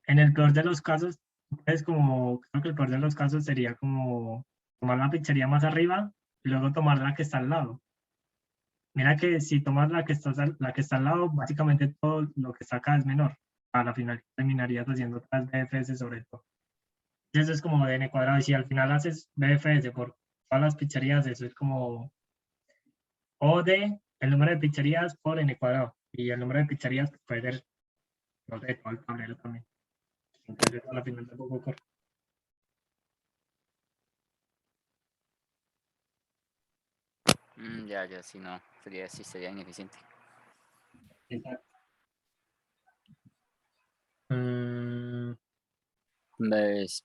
en el peor de los casos, es como, creo que el peor de los casos sería como tomar la pizzería más arriba y luego tomar la que está al lado. Mira que si tomas la que está al lado, básicamente todo lo que está acá es menor. A la final terminarías haciendo otras BFS sobre todo. Y eso es como de n cuadrado. Y si al final haces BFS por todas las pizzerías, eso es como O de el número de pizzerías por n cuadrado. Y el número de pizzerías puede ser, no sé, todo el tablero también. Entonces a la final tampoco corre. Ya, sí, no. Sería ineficiente. Exacto.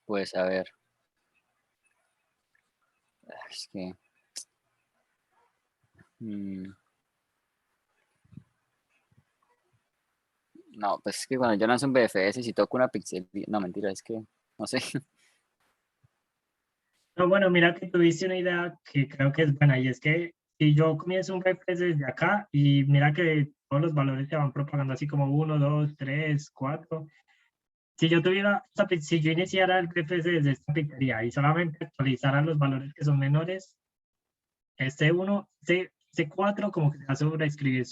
Pues, a ver. Es que. No, pues es que cuando yo lanzo un BFS, si toco una pizzería. No, mentira, es que. No sé. No, bueno, mira que tuviste una idea que creo que es buena, y es que si yo comienzo un BFS desde acá y mira que todos los valores se van propagando así como 1, 2, 3, 4. Si yo tuviera, si yo iniciara el BFS desde esta pizzería y solamente actualizara los valores que son menores, este 1, este 4 como que se va a sobreescribir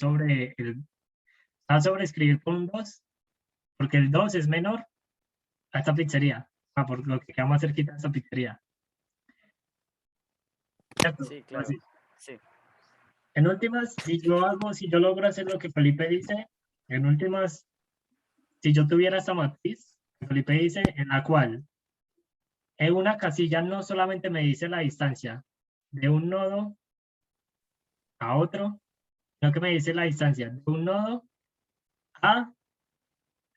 va a sobreescribir por un 2, porque el 2 es menor a esta pizzería, por lo que queda más cerquita de esta pizzería. ¿Cierto? Sí, claro. Así. Sí. En últimas, si yo logro hacer lo que Felipe dice, en últimas, si yo tuviera esta matriz, que Felipe dice, en la cual en una casilla no solamente me dice la distancia de un nodo a otro, sino que me dice la distancia de un nodo a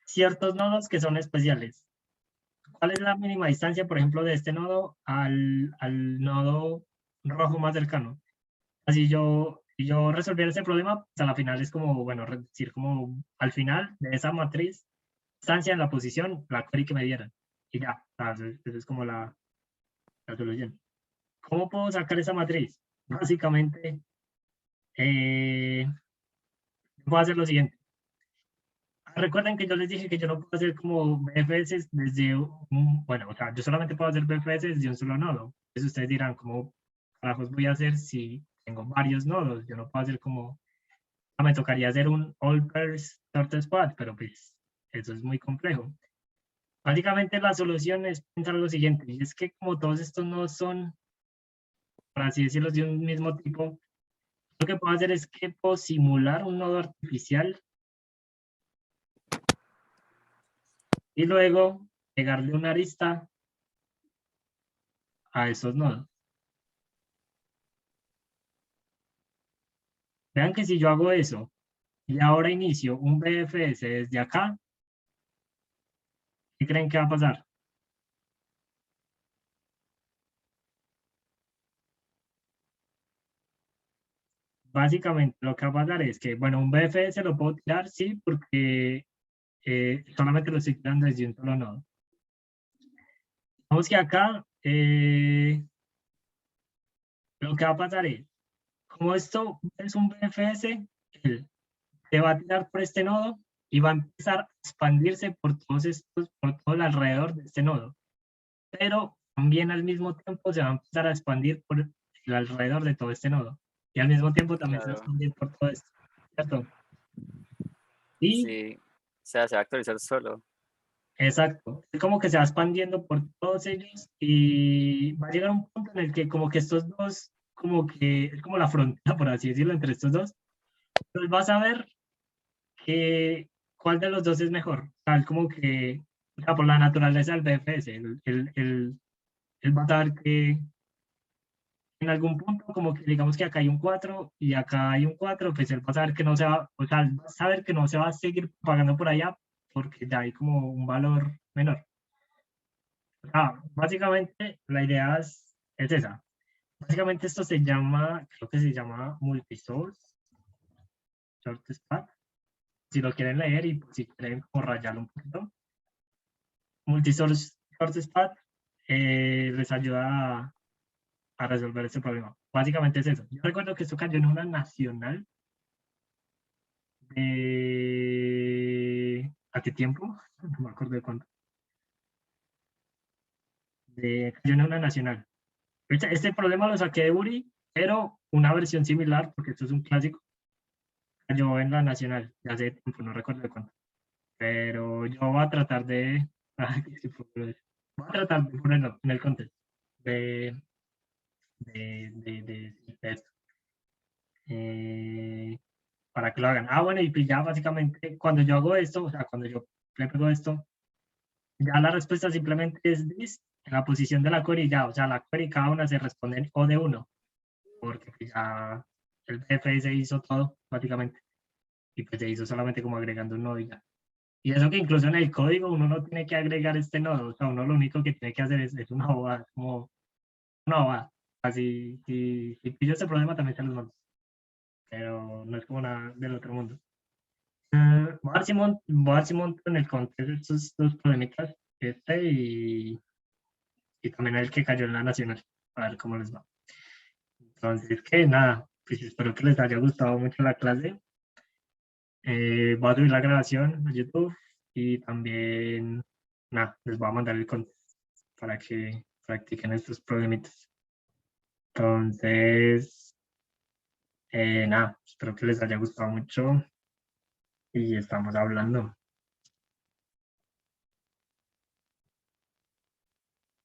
ciertos nodos que son especiales. ¿Cuál es la mínima distancia, por ejemplo, de este nodo al nodo rojo más cercano? Así si yo resolviera ese problema, pues a la final es como, bueno, decir como al final de esa matriz, distancia en la posición, la query que me dieran. Y ya, esa es como la solución. ¿Cómo puedo sacar esa matriz? Básicamente, puedo hacer lo siguiente. Recuerden que yo les dije que yo no puedo hacer como BFS desde bueno, o sea, yo solamente puedo hacer BFS desde un solo nodo. Entonces ustedes dirán, ¿cómo carajos voy a hacer si tengo varios nodos? Yo no puedo hacer como, me tocaría hacer un all pairs sort spot, pero pues eso es muy complejo. Básicamente la solución es pensar lo siguiente, y es que como todos estos nodos son, por así decirlo, de un mismo tipo, lo que puedo hacer es que puedo simular un nodo artificial y luego pegarle una arista a esos nodos. Vean que si yo hago eso y ahora inicio un BFS desde acá, ¿qué creen que va a pasar? Básicamente lo que va a pasar es que, bueno, un BFS lo puedo tirar, sí, porque solamente lo estoy tirando desde un solo nodo. Vamos que acá lo que va a pasar es, como esto es un BFS, él se va a tirar por este nodo y va a empezar a expandirse por todos estos, por todo el alrededor de este nodo. Pero también al mismo tiempo se va a empezar a expandir por el alrededor de todo este nodo. Y al mismo tiempo también se va a Claro. expandir por todo esto, ¿cierto? Y Sí. O sea, se va a actualizar solo. exacto, es como que se va expandiendo por todos ellos y va a llegar un punto en el que como que estos dos, como que es como la frontera, por así decirlo, entre estos dos, pues vas a ver que cuál de los dos es mejor. Tal como que, o sea, por la naturaleza del BFS, él va a saber que en algún punto, como que digamos que acá hay un 4 y acá hay un 4 pues él va a saber que no se va, o sea, él va a saber que no se va a seguir pagando por allá porque ya hay como un valor menor. Básicamente la idea es esa. Básicamente esto se llama, creo que se llama multisource, short stack. Si lo quieren leer y pues, si quieren como rayarlo un poquito. Multisource short stack les ayuda a resolver este problema. Básicamente es eso. Yo recuerdo que esto cayó en una nacional ¿a qué tiempo? No me acuerdo de cuánto. Cayó en una nacional. Este problema lo saqué de Uri, pero una versión similar, porque esto es un clásico, cayó en la nacional, ya hace tiempo, no recuerdo de cuánto. Pero yo voy a tratar de, voy a tratar de ponerlo en el contexto de, de esto. Para que lo hagan. Bueno, y pues ya básicamente cuando yo hago esto, o sea, cuando yo le pego esto, ya la respuesta simplemente es this en la posición de la query ya, o sea, la query cada una se responde en O de 1, porque pues ya el BFS hizo todo, básicamente, y pues se hizo solamente como agregando un nodo y ya. Y eso que incluso en el código uno no tiene que agregar este nodo, o sea, uno lo único que tiene que hacer es una bobada, como una bobada. Así, si pillo ese problema también se los mando, pero no es como nada del otro mundo. Voy a ver si monto en el contexto estos dos problemitas, y también el que cayó en la nacional, a ver cómo les va. Entonces, que nada, pues espero que les haya gustado mucho la clase. Voy a subir la grabación a YouTube y también, nada, les voy a mandar el contexto para que practiquen estos problemitas. Entonces, nada, espero que les haya gustado mucho y estamos hablando.